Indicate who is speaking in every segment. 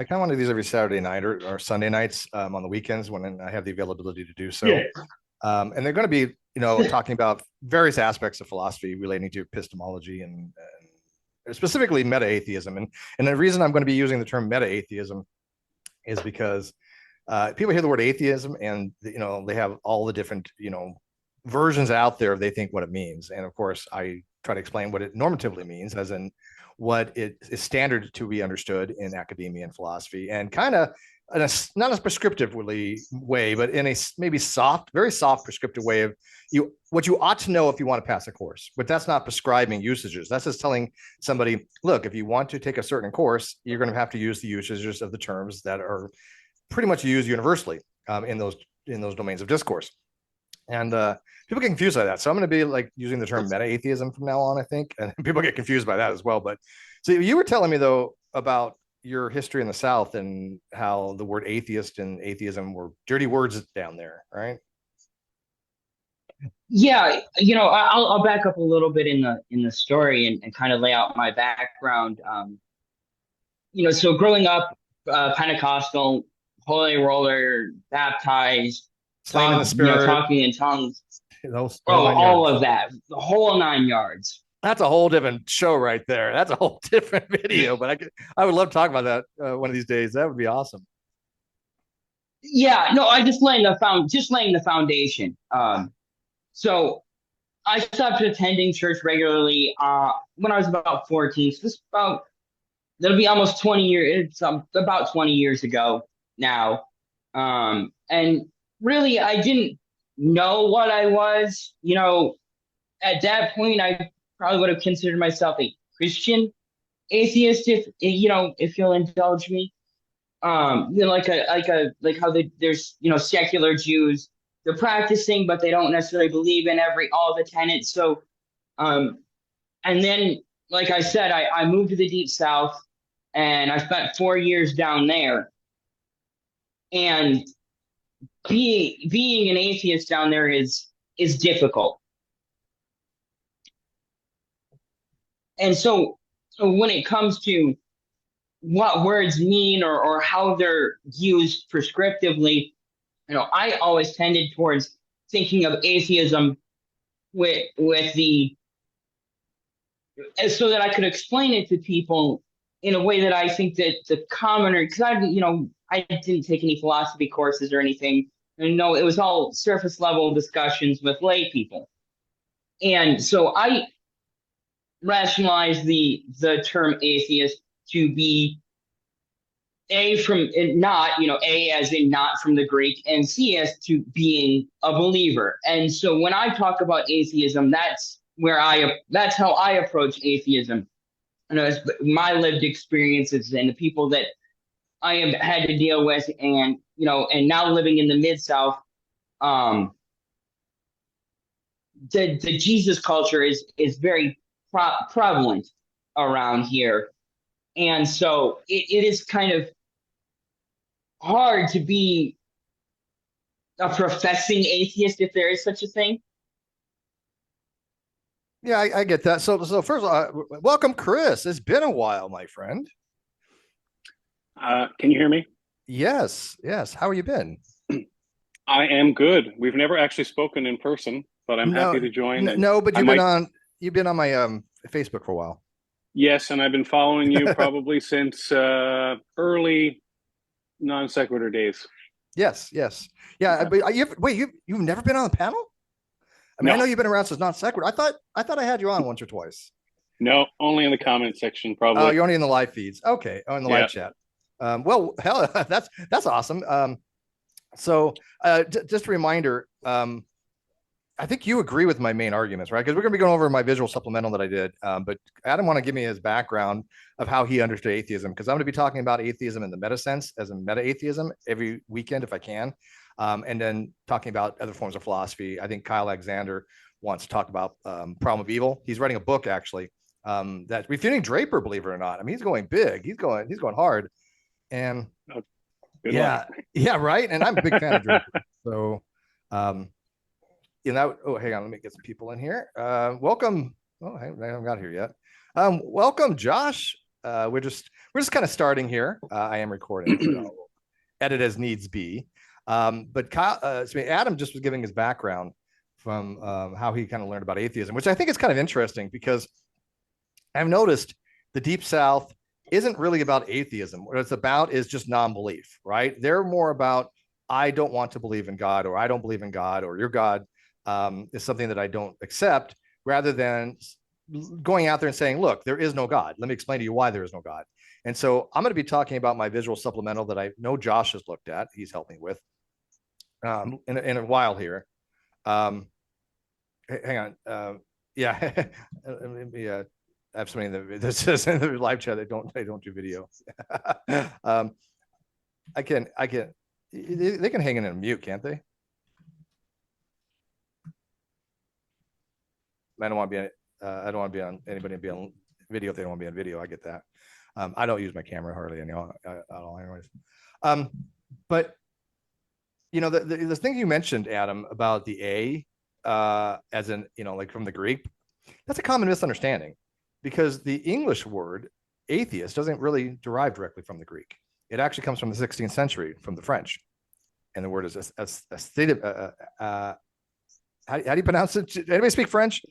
Speaker 1: I kind of want to do these every Saturday night or Sunday nights on the weekends when I have the availability to do so.
Speaker 2: Yeah.
Speaker 1: And they're going to be, talking about various aspects of philosophy relating to epistemology and specifically meta-atheism. And the reason I'm going to be using the term meta-atheism is because people hear the word atheism and, they have all the different, versions out there. They think what it means. And of course, I try to explain what it normatively means, as in what it is standard to be understood in academia and philosophy, and kind of in a, not a prescriptively way, but in a maybe soft, very soft prescriptive way of what you ought to know if you want to pass a course. But that's not prescribing usages. That's just telling somebody, look, if you want to take a certain course, you're going to have to use the usages of the terms that are pretty much used universally in those domains of discourse. And people get confused by that. So I'm going to be like using the term meta-atheism from now on, I think. And people get confused by that as well. But so you were telling me, though, about your history in the South and how the word atheist and atheism were dirty words down there, right?
Speaker 2: Yeah, I'll back up a little bit in the story and kind of lay out my background. So growing up, Pentecostal, holy roller, baptized,
Speaker 1: Slain in the spirit,
Speaker 2: talking in tongues.
Speaker 1: those whole
Speaker 2: Oh,
Speaker 1: nine
Speaker 2: all
Speaker 1: yards.
Speaker 2: of that, the whole 9 yards.
Speaker 1: That's a whole different show right there. That's a whole different video. But I would love to talk about that one of these days. That would be awesome.
Speaker 2: Yeah, no, I just laying the foundation. So I stopped attending church regularly when I was about 14. So this about that'll be almost 20 years. It's about 20 years ago now. And really, I didn't know what I was. At that point, I probably would have considered myself a Christian atheist, if you'll indulge me. Like how there's secular Jews, they're practicing, but they don't necessarily believe in all the tenets. So, and then, like I said, I moved to the deep South, and I spent 4 years down there. And being an atheist down there is difficult. And so when it comes to what words mean or how they're used prescriptively, I always tended towards thinking of atheism with the so that I could explain it to people in a way that I think that the commoner, because I didn't take any philosophy courses or anything. And no, it was all surface level discussions with lay people. And so I rationalized the term atheist to be A from not, A as in not from the Greek, and C as to being a believer. And so when I talk about atheism, that's how I approach atheism. It's my lived experiences and the people that I have had to deal with, and and now living in the Mid-South, the Jesus culture is very prevalent around here, and so it is kind of hard to be a professing atheist, if there is such a thing.
Speaker 1: Yeah, I get that. So first of all, welcome, Chris. It's been a while, my friend.
Speaker 3: Can you hear me?
Speaker 1: Yes, yes. How have you been?
Speaker 3: I am good. We've never actually spoken in person, but I'm happy to join.
Speaker 1: No, but you've been on my Facebook for a while.
Speaker 3: Yes, and I've been following you probably since early non sequitur days.
Speaker 1: Yes, yes, yeah. But you've never been on the panel? I mean,
Speaker 3: No.
Speaker 1: I know you've been around since non sequitur. I thought I had you on once or twice.
Speaker 3: No, only in the comment section, probably.
Speaker 1: Oh, you're only in the live feeds. Okay, in the live chat. Well, hell, that's awesome. So just a reminder, I think you agree with my main arguments, right? Because we're going to be going over my visual supplemental that I did. But Adam want to give me his background of how he understood atheism, because I'm going to be talking about atheism in the meta sense, as a meta-atheism, every weekend if I can. And then talking about other forms of philosophy. I think Kyle Alexander wants to talk about Problem of Evil. He's writing a book, actually, that's refuting Draper, believe it or not. I mean, he's going big. He's going hard. And
Speaker 3: Good luck.
Speaker 1: Yeah, right. And I'm a big fan of Draper. So, hang on, let me get some people in here. Welcome. Oh, I haven't got here yet. Welcome, Josh. We're we're just kind of starting here. I am recording, but I'll edit as needs be. But Kyle, Adam just was giving his background from how he kind of learned about atheism, which I think is kind of interesting because I've noticed the Deep South isn't really about atheism. What it's about is just non-belief, right? They're more about, I don't want to believe in God, or I don't believe in God, or your God is something that I don't accept, rather than going out there and saying, look, there is no God. Let me explain to you why there is no God. And so I'm going to be talking about my visual supplemental that I know Josh has looked at. He's helped me with in a while here. Hang on. Yeah. Yeah. I have somebody that says in the live chat they don't do video. I can they can hang in a mute, can't they? I don't want to be on anybody be on video if they don't want to be on video. I get that. I don't use my camera hardly anyhow. Anyways. But you know, the thing you mentioned, Adam, about the A as in, you know, like from the Greek, that's a common misunderstanding, because the English word atheist doesn't really derive directly from the Greek. It actually comes from the 16th century, from the French. And the word is how do you pronounce it? Anybody speak French?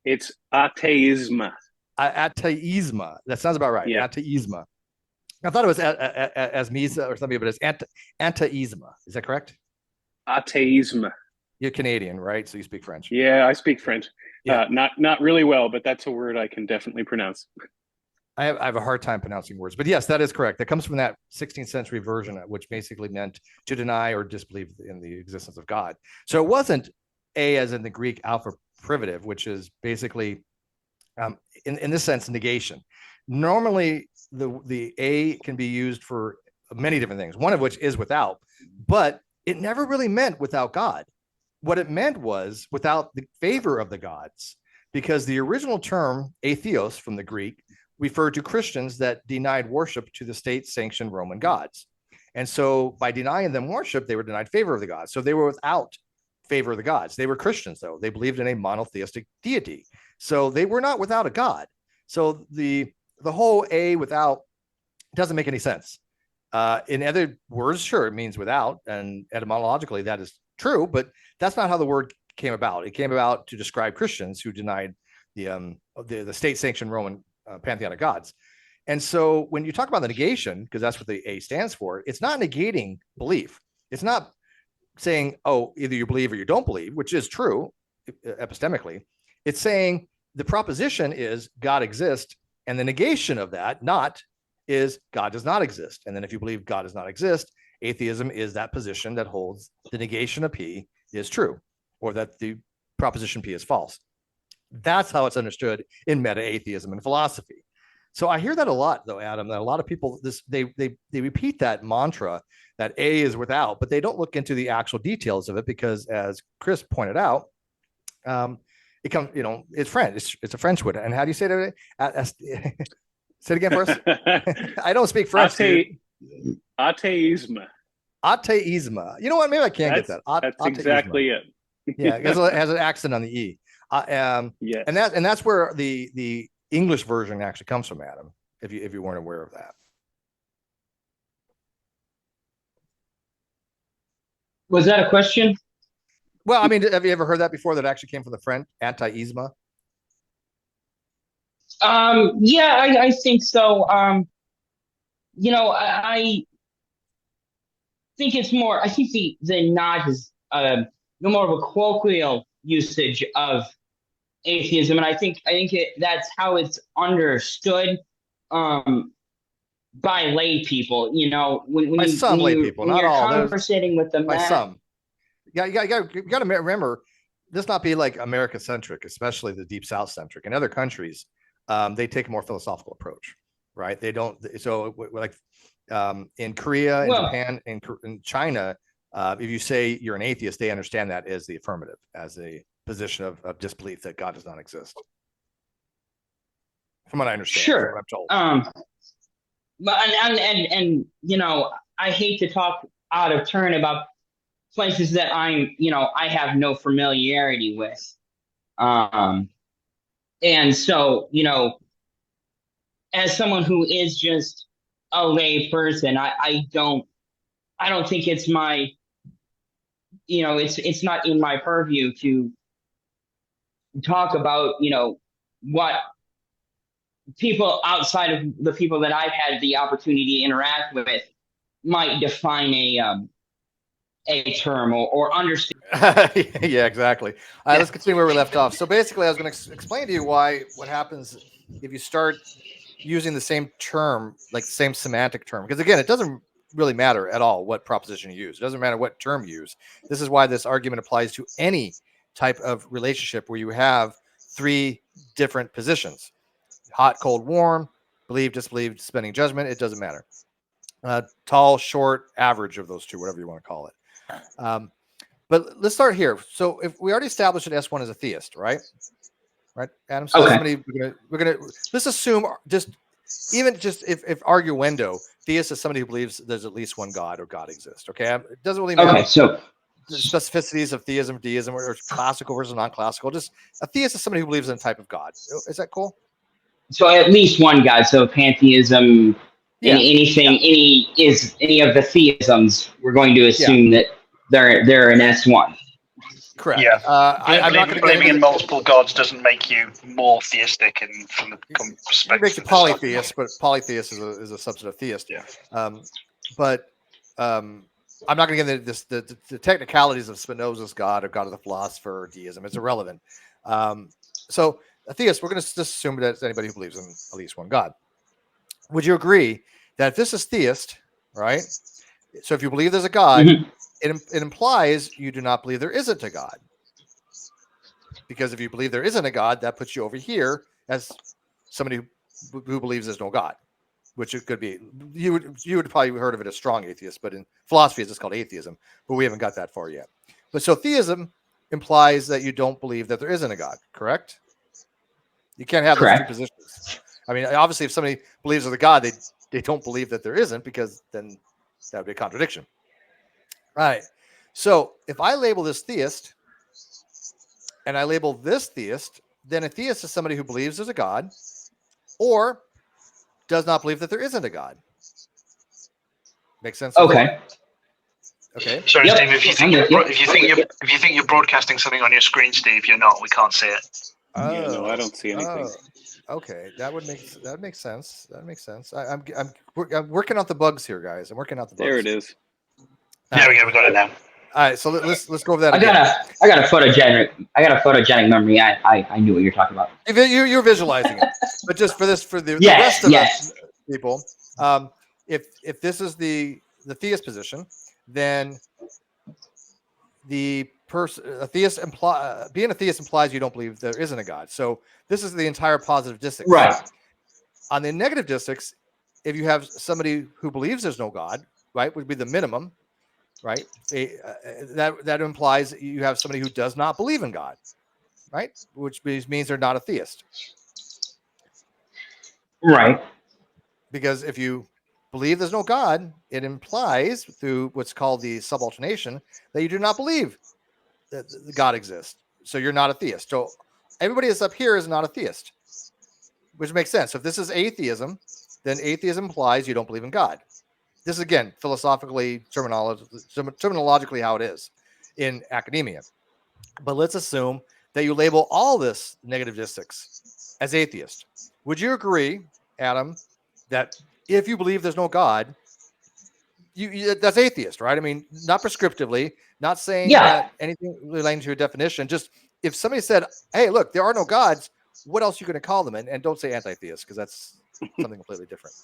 Speaker 3: It's atheism.
Speaker 1: Atheism. That sounds about right. Yeah. Atheism. I thought it was as misa or something, but it's antaism. Is that correct?
Speaker 3: Atheism.
Speaker 1: You're Canadian, right? So you speak French.
Speaker 3: Yeah, I speak French.
Speaker 1: Yeah.
Speaker 3: Not really well, but that's a word I can definitely pronounce.
Speaker 1: I have a hard time pronouncing words, but yes, that is correct. That comes from that 16th century version, which basically meant to deny or disbelieve in the existence of God. So it wasn't A as in the Greek alpha privative, which is basically, in this sense, negation. Normally, the A can be used for many different things, one of which is without, but it never really meant without God. What it meant was without the favor of the gods, because the original term atheos from the Greek referred to Christians that denied worship to the state-sanctioned Roman gods. And so by denying them worship, they were denied favor of the gods. So they were without favor of the gods. They were Christians, though. They believed in a monotheistic deity. So they were not without a God. So the whole A without doesn't make any sense. In other words, sure, it means without, and etymologically that is true, but that's not how the word came about. It came about to describe Christians who denied the state-sanctioned Roman pantheon of gods. And so when you talk about the negation, because that's what the A stands for, it's not negating belief. It's not saying, oh, either you believe or you don't believe, which is true epistemically. It's saying the proposition is God exists, and the negation of that is God does not exist. And then if you believe God does not exist, atheism is that position that holds the negation of P is true, or that the proposition P is false. That's how it's understood in meta-atheism and philosophy. So I hear that a lot, though, Adam, that a lot of people, they repeat that mantra that A is without, but they don't look into the actual details of it, because as Chris pointed out, it comes, you know, it's French. It's a French word. And how do you say that? Say it again for us. I don't speak French.
Speaker 3: Atheism.
Speaker 1: Atheism. You know what? Maybe I can't get that.
Speaker 3: That's exactly it.
Speaker 1: Yeah, it has an accent on the E.
Speaker 3: Yes.
Speaker 1: And that's where the English version actually comes from, Adam, if you weren't aware of that.
Speaker 2: Was that a question?
Speaker 1: Well, I mean, have you ever heard that before, that actually came from the French, anti-isma?
Speaker 2: Yeah, I think so. You know, I think it's more, I think the nod is no more of a colloquial usage of atheism, and I think that's how it's understood by lay people. You know, when
Speaker 1: lay people, not all.
Speaker 2: Conversating with them,
Speaker 1: by some. Yeah, you got to remember, this not be like America centric, especially the Deep South centric. In other countries, they take a more philosophical approach, right? They don't. So like in Korea, in Japan, in China, if you say you're an atheist, they understand that as the affirmative, as a position of disbelief that God does not exist. From what I understand,
Speaker 2: sure.
Speaker 1: What I'm told.
Speaker 2: But and you know, I hate to talk out of turn about places that I have no familiarity with, and so, you know, as someone who is just a lay person. I don't think it's my, it's not in my purview to talk about, what people outside of the people that I've had the opportunity to interact with might define a term or understand.
Speaker 1: Yeah, exactly. All right, let's continue where we left off. So basically, I was going to explain to you what happens if you start using the same term, like the same semantic term. Because again, it doesn't really matter at all what proposition you use. It doesn't matter what term you use. This is why this argument applies to any type of relationship where you have three different positions: hot, cold, warm, believe, disbelieve, suspending judgment. It doesn't matter. Tall, short, average of those two, whatever you want to call it. But let's start here. So if we already established that S1 is a theist, right, Adam? So
Speaker 2: Okay.
Speaker 1: we're gonna let's assume just if arguendo, theist is somebody who believes there's at least one God or God exists. Okay, it doesn't really matter.
Speaker 2: Okay, so
Speaker 1: The specificities of theism, deism, or classical versus non-classical. Just a theist is somebody who believes in a type of God. Is that cool?
Speaker 2: so at least one God. So pantheism,
Speaker 1: Yeah.
Speaker 2: any of the theisms, we're going to assume that they're an S1.
Speaker 4: Correct.
Speaker 1: Yeah.
Speaker 4: I'm not believing in multiple gods doesn't make you more theistic, and from the perspective,
Speaker 1: it makes you polytheist, but polytheist is a subset of theist.
Speaker 4: Yeah.
Speaker 1: I'm not going to get into the technicalities of Spinoza's God or God of the philosopher or deism. It's irrelevant. So a theist, we're going to just assume that it's anybody who believes in at least one God. Would you agree that if this is theist, right? So if you believe there's a God, it implies you do not believe there isn't a God. Because if you believe there isn't a God, that puts you over here as somebody who believes there's no God, which it could be. You would probably heard of it as strong atheist, but in philosophy it's just called atheism. But we haven't got that far yet. But so theism implies that you don't believe that there isn't a God, correct? You can't have those two positions. I mean, obviously, if somebody believes there's a God, they don't believe that there isn't, because then that would be a contradiction. All right. So if I label this theist and I label this theist, then a theist is somebody who believes there's a God or does not believe that there isn't a God. Makes sense?
Speaker 2: Okay.
Speaker 1: Okay.
Speaker 4: Sorry, yep. Steve. If you think you're broadcasting something on your screen, Steve, you're not. We can't see it.
Speaker 3: Oh, yeah, no, I don't see anything.
Speaker 1: Okay, that makes sense. That makes sense. I'm working out the bugs here, guys. I'm working out the bugs.
Speaker 3: There it is.
Speaker 4: There we go. We got it now.
Speaker 1: All right, so let's go over that.
Speaker 2: I got a photogenic memory. I knew what you're talking about.
Speaker 1: You're visualizing it, but just for the rest of us people, if this is the theist position, then being a theist implies you don't believe there isn't a God. So this is the entire positive distix.
Speaker 2: Right.
Speaker 1: On the negative distix, if you have somebody who believes there's no God, right, would be the minimum, right? That implies you have somebody who does not believe in God, right? Which means they're not a theist.
Speaker 2: Right.
Speaker 1: Because if you believe there's no God, it implies through what's called the subalternation that you do not believe that God exists. So you're not a theist. So everybody that's up here is not a theist, which makes sense. So if this is atheism, then atheism implies you don't believe in God. This is, again, philosophically, terminologically how it is in academia. But let's assume that you label all this negative distix as atheist. Would you agree, Adam, that if you believe there's no God, that's atheist, right? I mean, not prescriptively, not saying that anything relating to your definition. Just if somebody said, hey, look, there are no gods, what else are you going to call them? And don't say anti-theist, because that's something completely different.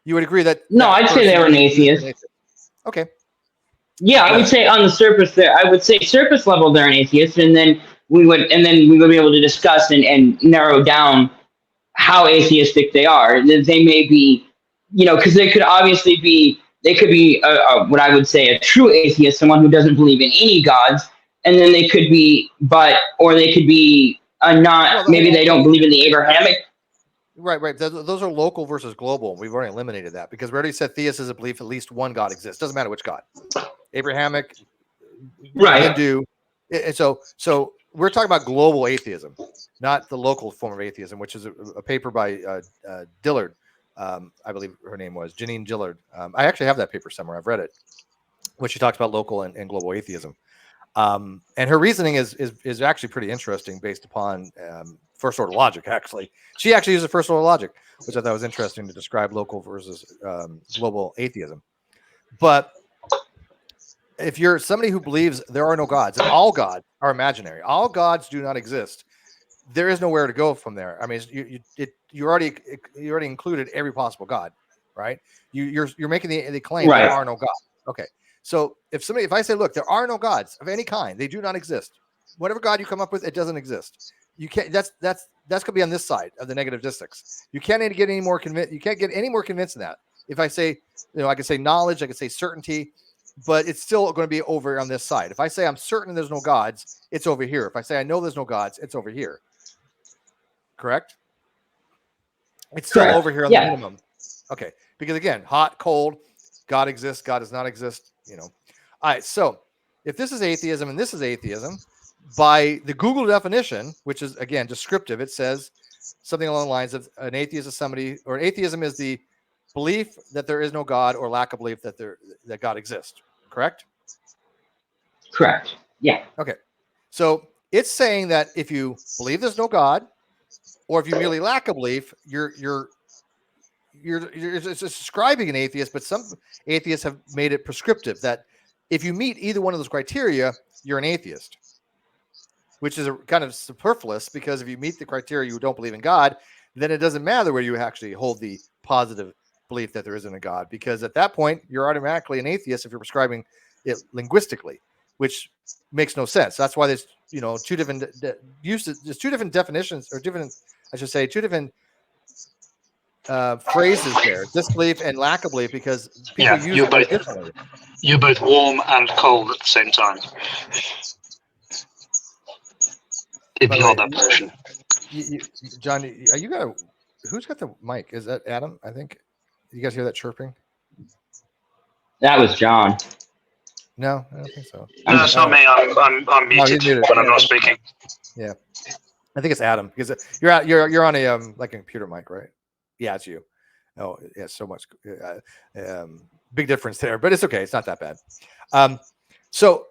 Speaker 1: You would agree that?
Speaker 2: No, I'd say they were an atheist.
Speaker 1: Okay.
Speaker 2: Yeah, I would say on the surface there, I would say surface level they're an atheist, and then we would be able to discuss and narrow down how atheistic they are. They may be, because they could obviously be. They could be what I would say a true atheist, someone who doesn't believe in any gods, and then they could be, or they could be maybe they don't believe in the Abrahamic.
Speaker 1: Right. Those are local versus global. We've already eliminated that because we already said theist is a belief at least one God exists. Doesn't matter which God. Abrahamic, Hindu. And so we're talking about global atheism, not the local form of atheism, which is a paper by I believe her name was Janine Gillard. I actually have that paper somewhere. I've read it, where she talks about local and global atheism. And her reasoning is actually pretty interesting based upon first order logic. Actually, she actually uses first order logic, which I thought was interesting to describe local versus global atheism. But if you're somebody who believes there are no gods and all gods are imaginary, all gods do not exist, there is nowhere to go from there. I mean, you already included every possible god, right? You're making the claim
Speaker 2: Right.
Speaker 1: there are no gods. Okay. So if I say, look, there are no gods of any kind, they do not exist. Whatever God you come up with, it doesn't exist. You can't. That's gonna be on this side of the negative distichs. You can't get any more convinced. You can't get any more convinced than that. If I say, I could say knowledge, I could say certainty, but it's still going to be over on this side. If I say I'm certain there's no gods, it's over here. If I say I know there's no gods, it's over here. Correct? It's still over here on the minimum. Okay, because again, hot, cold, God exists, God does not exist. All right. So if this is atheism and this is atheism, by the Google definition, which is again descriptive, it says something along the lines of an atheist is somebody, or atheism is the belief that there is no God or lack of belief that God exists. Correct?
Speaker 2: Correct. Yeah.
Speaker 1: Okay. So it's saying that if you believe there's no God, or if you merely lack a belief, you're describing an atheist, but some atheists have made it prescriptive that if you meet either one of those criteria, you're an atheist, which is a kind of superfluous, because if you meet the criteria, you don't believe in God, then it doesn't matter whether you actually hold the positive belief that there isn't a God, because at that point, you're automatically an atheist if you're prescribing it linguistically, which makes no sense. That's why there's, two different uses, there's two different definitions, or different, I should say, two different phrases there: disbelief and lack of belief, because people use it differently.
Speaker 4: You're both warm and cold at the same time. If you hold that position.
Speaker 1: John, who's got the mic? Is that Adam? I think. You guys hear that chirping?
Speaker 2: That was John.
Speaker 1: No, I don't think so.
Speaker 4: No, it's not me. I'm muted when I'm not speaking.
Speaker 1: Yeah, I think it's Adam, because you're on a like a computer mic, right? Yeah, it's you. Oh, yeah, so much big difference there, but it's okay. It's not that bad. So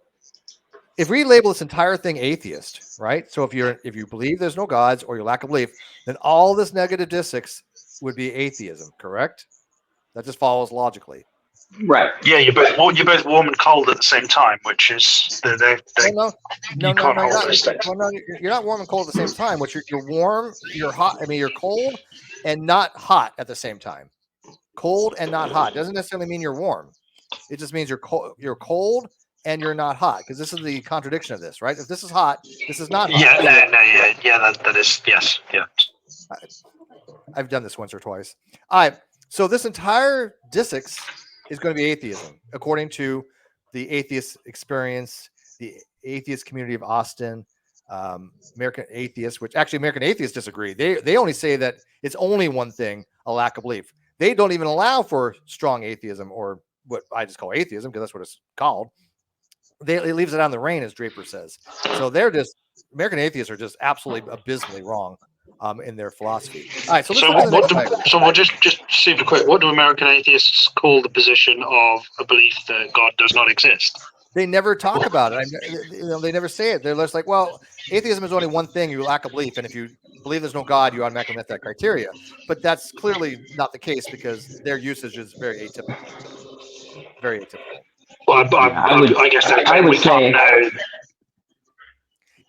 Speaker 1: if we label this entire thing atheist, right? So if you believe there's no gods or you lack of belief, then all this negative distichs would be atheism, correct? That just follows logically.
Speaker 2: Right.
Speaker 4: Yeah, you're both warm and cold at the same time, which is
Speaker 1: No, you're not warm and cold at the same time. Which you're warm, you're hot. I mean, you're cold and not hot at the same time. Cold and not hot doesn't necessarily mean you're warm. It just means you're cold. You're cold and you're not hot, because this is the contradiction of this, right? If this is hot, this is not hot.
Speaker 4: That is, yes, yeah.
Speaker 1: I've done this once or twice. All right. So this entire distichs is going to be atheism, according to the Atheist Experience, the Atheist Community of Austin, American Atheists, which actually American Atheists disagree. They only say that it's only one thing, a lack of belief. They don't even allow for strong atheism, or what I just call atheism, because that's what it's called. It leaves it on the reign, as Draper says. So American Atheists are just absolutely abysmally wrong in their philosophy. All right,
Speaker 4: so we'll just super quick. What do American atheists call the position of a belief that God does not exist?
Speaker 1: They never talk about it. They never say it. They're just like, well, atheism is only one thing. You lack a belief, and if you believe there's no God, you automatically met that criteria. But that's clearly not the case, because their usage is very atypical. Very atypical.
Speaker 4: Well, I guess I would say.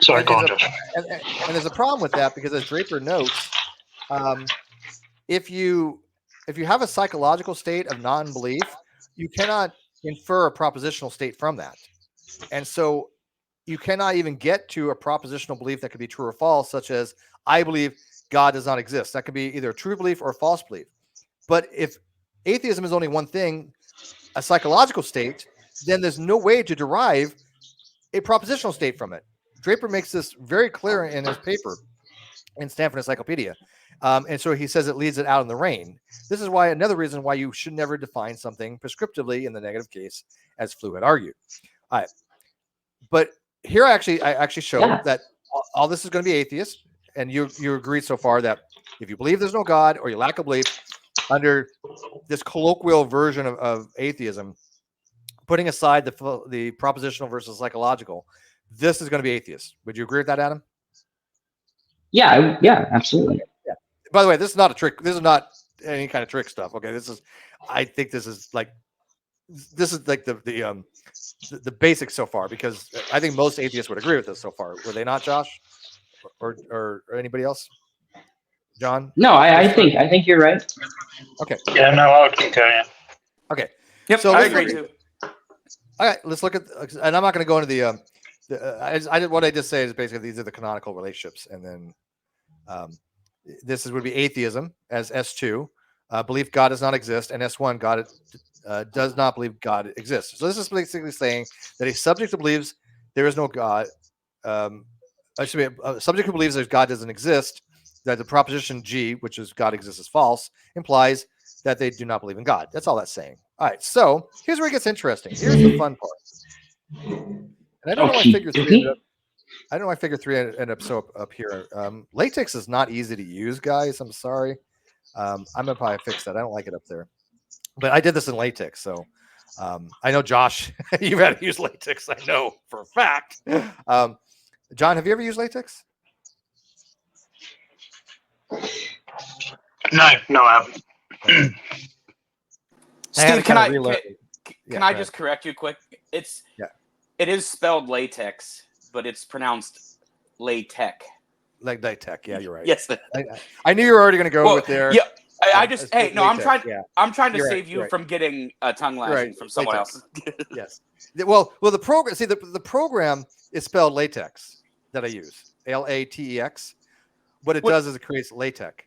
Speaker 4: Sorry, go on, Josh.
Speaker 1: And there's a problem with that, because as Draper notes, if you have a psychological state of non-belief, you cannot infer a propositional state from that. And so you cannot even get to a propositional belief that could be true or false, such as, I believe God does not exist. That could be either a true belief or a false belief. But if atheism is only one thing, a psychological state, then there's no way to derive a propositional state from it. Draper makes this very clear in his paper in Stanford Encyclopedia. And so he says it leads it out in the rain. This is why another reason why you should never define something prescriptively in the negative case, as Flew had argued. All right. But here I actually show that all this is going to be atheist. And you agreed so far that if you believe there's no God or you lack a belief, under this colloquial version of atheism, putting aside the propositional versus psychological, this is going to be atheist. Would you agree with that, Adam?
Speaker 2: Yeah, yeah, absolutely.
Speaker 1: Yeah. By the way, this is not a trick. This is not any kind of trick stuff. Okay, I think this is like the basics so far, because I think most atheists would agree with this so far. Were they not, Josh, or anybody else? John?
Speaker 2: No, I think you're right.
Speaker 1: Okay.
Speaker 4: Yeah, no, I would concur. Yeah.
Speaker 1: Okay.
Speaker 5: Yep,
Speaker 1: So
Speaker 5: I agree too.
Speaker 1: All right, let's look at, and I'm not going to go into what I just say is basically these are the canonical relationships, and then would be atheism as S2, belief God does not exist, and S1, God does not believe God exists. So this is basically saying that a subject who believes there is no God, a subject who believes that God doesn't exist, that the proposition G, which is God exists, is false, implies that they do not believe in God. That's all that's saying. All right, so here's where it gets interesting. Here's the fun part. And I don't know why figure 3 ended up. I don't know why figure 3 ended up so up here. LaTeX is not easy to use, guys. I'm sorry. I'm gonna probably fix that. I don't like it up there, but I did this in LaTeX, so I know Josh, you've had to use LaTeX. I know for a fact. John, have you ever used LaTeX?
Speaker 4: No, I haven't.
Speaker 5: Steve, can I just correct you quick? It is spelled latex, but it's pronounced latex.
Speaker 1: Like latex, yeah, you're right.
Speaker 5: Yes,
Speaker 1: I knew you were already going to go with there.
Speaker 5: Yeah, I'm trying.
Speaker 1: Yeah.
Speaker 5: I'm trying to
Speaker 1: You're
Speaker 5: save you from getting a tongue lashing from someone else.
Speaker 1: Yes. Well, the program. See, the program is spelled latex that I use, LATEX. What it does is it creates latex.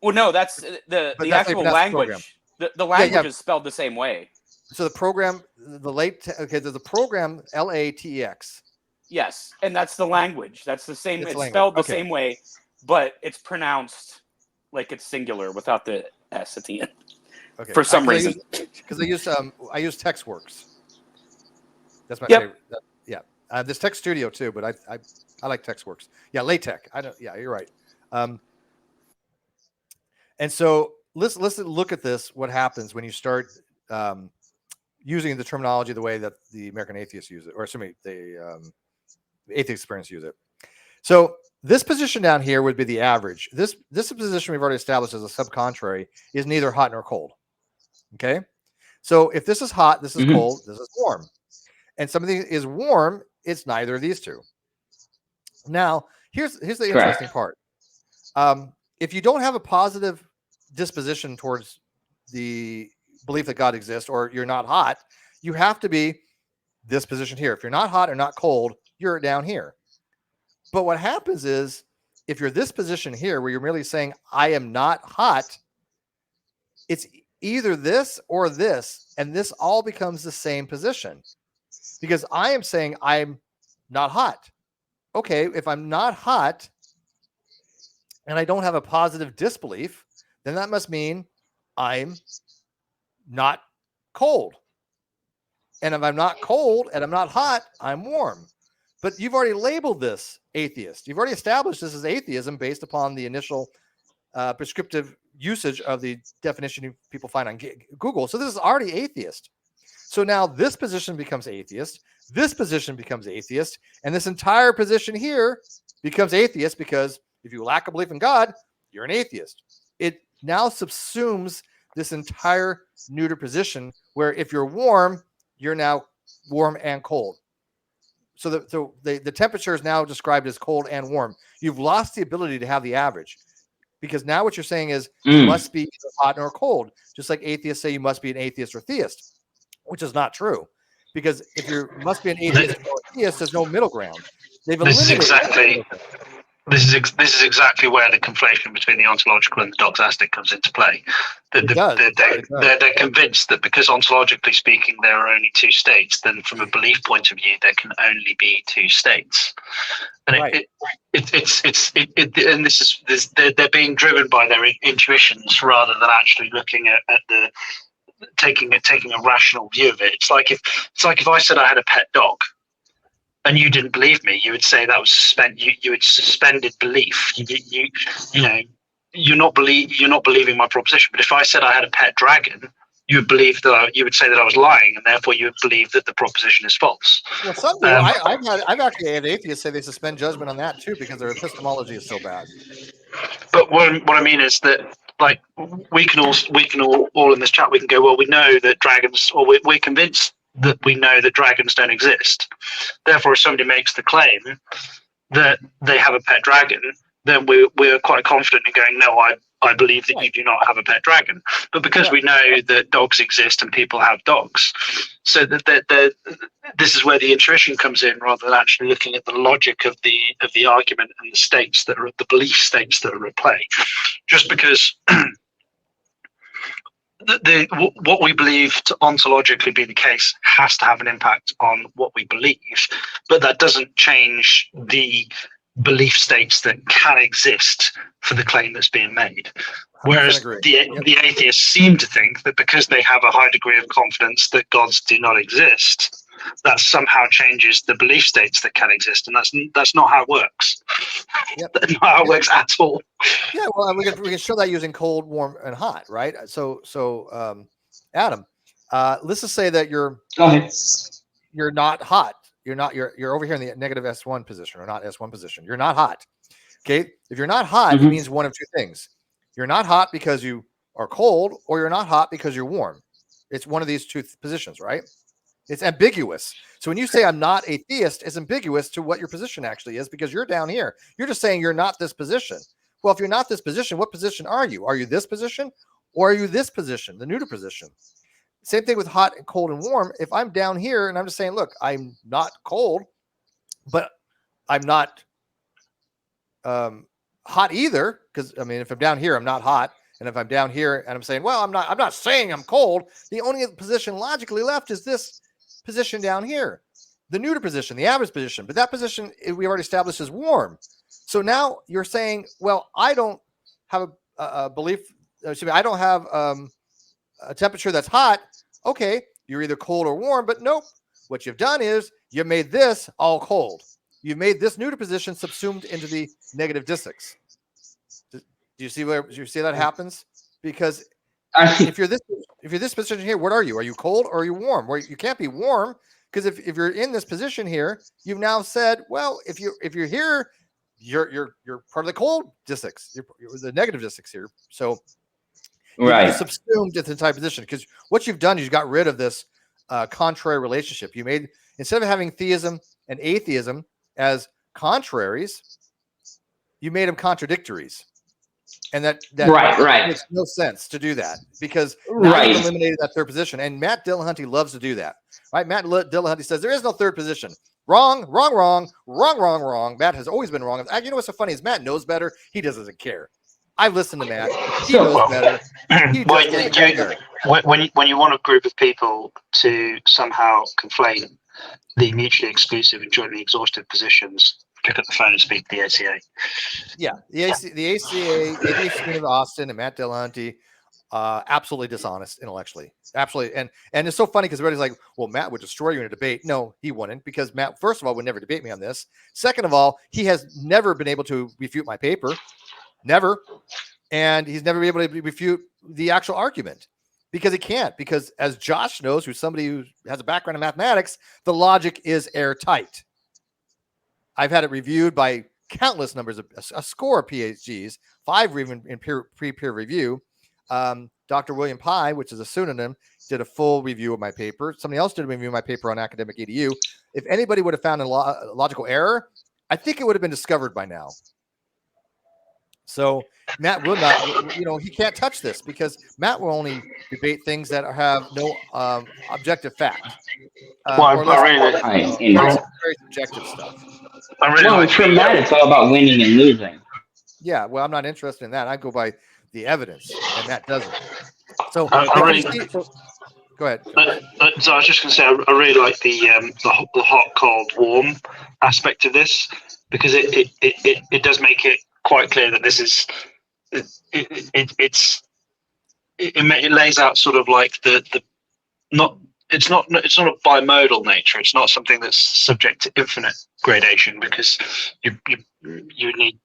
Speaker 5: Well, no, that's the actual language. The language is spelled the same way.
Speaker 1: So the program, there's a program LATEX.
Speaker 5: Yes, and that's the language. That's the same. It's spelled the same way, but it's pronounced like it's singular without the S at the end. Okay. For some reason.
Speaker 1: Because I use TextWorks. That's my favorite. There's Text Studio too, but I like TextWorks. Yeah, LaTeX. Yeah, you're right. And so let's look at this. What happens when you start using the terminology the way that the American atheists use it, or the Atheist Experience use it. So this position down here would be the average. This position we've already established as a subcontrary is neither hot nor cold. Okay, so if this is hot, this is cold, this is warm, and something is warm, it's neither of these two. Now, here's the interesting part. If you don't have a positive disposition towards the belief that God exists, or you're not hot, you have to be this position here. If you're not hot or not cold, you're down here. But what happens is, if you're this position here, where you're merely saying, I am not hot, it's either this or this, and this all becomes the same position. Because I am saying I'm not hot. Okay, if I'm not hot, and I don't have a positive disbelief, then that must mean I'm not cold. And if I'm not cold and I'm not hot, I'm warm. But you've already labeled this atheist. You've already established this as atheism based upon the initial prescriptive usage of the definition people find on Google. So this is already atheist. So now this position becomes atheist. This position becomes atheist. And this entire position here becomes atheist, because if you lack a belief in God, you're an atheist. It now subsumes this entire neuter position, where if you're warm, you're now warm and cold. So the temperature is now described as cold and warm. You've lost the ability to have the average, because now what you're saying is you must be either hot or cold, just like atheists say you must be an atheist or theist, which is not true. Because if you must be an atheist or a theist, there's no middle ground.
Speaker 4: This is exactly where the conflation between the ontological and the doxastic comes into play. They're convinced that because ontologically speaking there are only two states, then from a belief point of view there can only be two states. And they're being driven by their intuitions rather than actually looking at the taking a rational view of it. It's like if I said I had a pet dog, and you didn't believe me, you would say that was you had suspended belief. You know, you're not believing my proposition. But if I said I had a pet dragon, you would believe that you would say that I was lying, and therefore you would believe that the proposition is false.
Speaker 1: Well, some do. I've actually had atheists say they suspend judgment on that too because their epistemology is so bad.
Speaker 4: But what I mean is that, like, we can all in this chat, we can go, well, we know that dragons, or we're convinced that we know that dragons don't exist. Therefore, if somebody makes the claim that they have a pet dragon, then we're quite confident in going, no, I believe that you do not have a pet dragon. But because we know that dogs exist and people have dogs, so that this is where the intuition comes in, rather than actually looking at the logic of the argument and the states that are the belief states that are at play. Just because what we believe to ontologically be the case has to have an impact on what we believe, but that doesn't change the belief states that can exist for the claim that's being made. Whereas the atheists seem to think that because they have a high degree of confidence that gods do not exist, that somehow changes the belief states that can exist, and that's not how it works. That's not how it works at all.
Speaker 1: Yeah, well, we can show that using cold, warm, and hot, right? So Adam, let's just say that you're not hot. You're over here in the negative S1 position, or not S1 position. You're not hot. Okay. If you're not hot, it means one of two things. You're not hot because you are cold, or you're not hot because you're warm. It's one of these two positions, right? It's ambiguous. So when you say I'm not a theist, it's ambiguous to what your position actually is, because you're down here. You're just saying you're not this position. Well, if you're not this position, what position are you? Are you this position, or are you this position, the neuter position? Same thing with hot and cold and warm. If I'm down here and I'm just saying, look, I'm not cold, but I'm not hot either, because I mean, if I'm down here, I'm not hot, and if I'm down here and I'm saying, well, I'm not saying I'm cold, the only position logically left is this position down here, the neuter position, the average position. But that position we already established is warm. So now you're saying, well, I don't have a belief. Excuse me, I don't have a temperature that's hot. Okay, you're either cold or warm, but nope. What you've done is you made this all cold. You've made this neuter position subsumed into the negative distix. Do you see that happens? Because if you're this position here, what are you? Are you cold or are you warm? Well, you can't be warm, because if you're in this position here, you've now said, well, if you're here, you're part of the cold distix. You're the negative distix here. So you subsumed into the entire position, because what you've done is you got rid of this contrary relationship. You made, instead of having theism and atheism as contraries, you made them contradictories. And that makes no sense to do that, because now you eliminated that third position. And Matt Dillahunty loves to do that, right? Matt Dillahunty says there is no third position. Wrong. Matt has always been wrong. You know what's so funny is Matt knows better. He doesn't care. I've listened to Matt. He knows better. He doesn't care.
Speaker 4: When you want a group of people to somehow conflate the mutually exclusive and jointly exhaustive positions, pick up the phone and speak to the ACA.
Speaker 1: Yeah, the ACA, Atheist Experience of Austin, and Matt Dillahunty, absolutely dishonest intellectually. Absolutely. And it's so funny because everybody's like, well, Matt would destroy you in a debate. No, he wouldn't, because Matt, first of all, would never debate me on this. Second of all, he has never been able to refute my paper. Never. And he's never been able to refute the actual argument, because he can't. Because as Josh knows, who's somebody who has a background in mathematics, the logic is airtight. I've had it reviewed by countless numbers of a score of PhDs, 5 even in peer review. Dr. William Pye, which is a pseudonym, did a full review of my paper. Somebody else did a review of my paper on Academic EDU. If anybody would have found a logical error, I think it would have been discovered by now. So Matt will not, he can't touch this, because Matt will only debate things that have no objective fact. Very subjective stuff.
Speaker 2: For Matt, it's all about winning and losing.
Speaker 1: Yeah, well, I'm not interested in that. I go by the evidence, and Matt doesn't. So
Speaker 4: go
Speaker 1: ahead.
Speaker 4: So I was just going to say, I really like the hot, cold, warm aspect of this, because it does make it quite clear that this is it lays out sort of like it's not a bimodal nature. It's not something that's subject to infinite gradation, because you need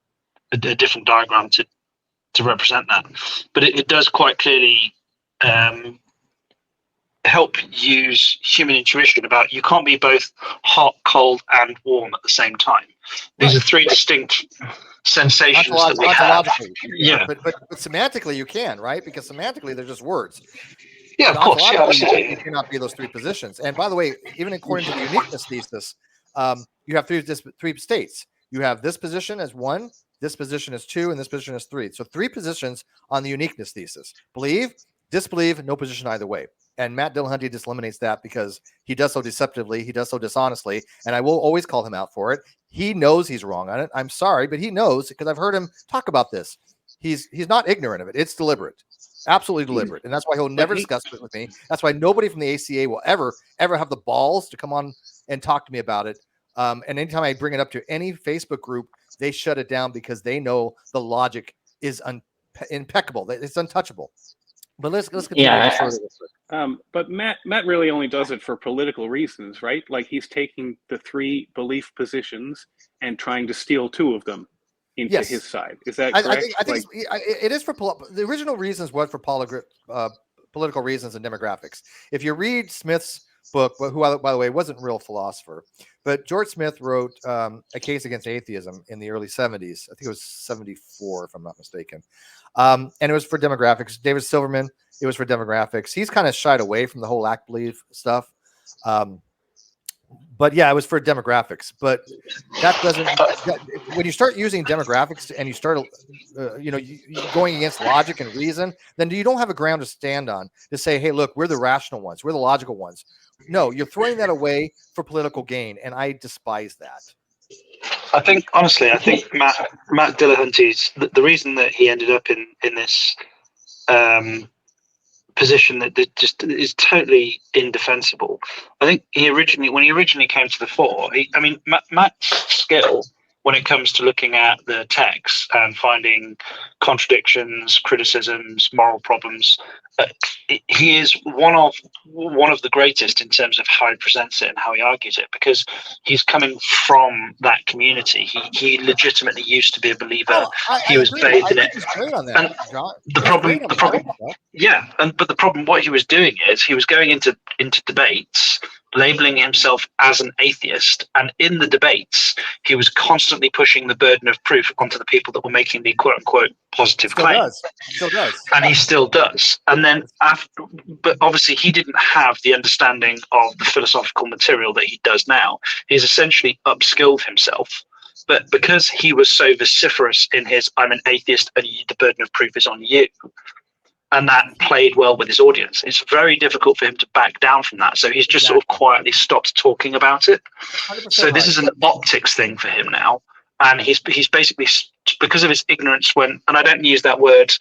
Speaker 4: a different diagram to represent that. But it does quite clearly help use human intuition about you can't be both hot, cold, and warm at the same time. These are three distinct sensations that we have.
Speaker 1: Yeah, but semantically you can, right? Because semantically they're just words.
Speaker 4: Yeah, of course. Yeah, absolutely.
Speaker 1: You cannot be those three positions. And by the way, even according to the uniqueness thesis, you have three states. You have this position as 1, this position as 2, and this position as 3. So 3 positions on the uniqueness thesis: believe, disbelieve, no position either way. And Matt Dillahunty just eliminates that because he does so deceptively, he does so dishonestly, and I will always call him out for it. He knows he's wrong on it. I'm sorry, but he knows, because I've heard him talk about this. He's not ignorant of it. It's deliberate, absolutely deliberate, and that's why he'll never discuss it with me. That's why nobody from the ACA will ever have the balls to come on and talk to me about it. And anytime I bring it up to any Facebook group, they shut it down because they know the logic is impeccable. It's untouchable. But let's continue.
Speaker 2: Yeah.
Speaker 3: But Matt really only does it for political reasons, right? Like he's taking the 3 belief positions and trying to steal 2 of them into his side. Is that correct?
Speaker 1: I think it is for the original reasons was for political reasons and demographics. If you read Smith's book, who, by the way, wasn't a real philosopher, but George Smith wrote A Case Against Atheism in the early 70s. I think it was 74, if I'm not mistaken. And it was for demographics. David Silverman, it was for demographics. He's kind of shied away from the whole act believe stuff. But yeah, it was for demographics. But that doesn't. When you start using demographics and you start, going against logic and reason, then you don't have a ground to stand on to say, "Hey, look, we're the rational ones, we're the logical ones." No, you're throwing that away for political gain, and I despise that.
Speaker 4: I think Matt Dillahunty's the reason that he ended up in this position that just is totally indefensible. I think when he originally came to the fore, Matt's skill when it comes to looking at the text and finding contradictions, criticisms, moral problems, he is one of the greatest in terms of how he presents it and how he argues it, because he's coming from that community. He legitimately used to be a believer. He was bathed in it. And the problem, but the problem, what he was doing is he was going into debates, labeling himself as an atheist, and in the debates he was constantly pushing the burden of proof onto the people that were making the quote-unquote positive claim.
Speaker 1: Still does.
Speaker 4: And he still does. And then but obviously he didn't have the understanding of the philosophical material that he does now. He's essentially upskilled himself. But because he was so vociferous in his "I'm an atheist and the burden of proof is on you," and that played well with his audience, it's very difficult for him to back down from that. So he's just sort of quietly stopped talking about it. So this is an optics thing for him now. And he's basically, because of his ignorance, and I don't use that word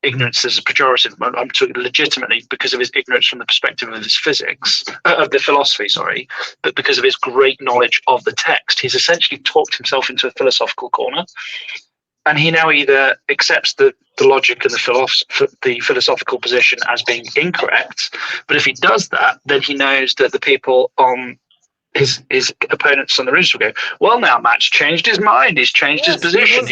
Speaker 4: ignorance as a pejorative, I'm talking legitimately because of his ignorance from the perspective of his of the philosophy, but because of his great knowledge of the text, he's essentially talked himself into a philosophical corner. And he now either accepts the logic and the philosophical position as being incorrect, but if he does that, then he knows that the people on his opponents on the ridge will go, "Well, now Matt's changed his mind. He's changed his position."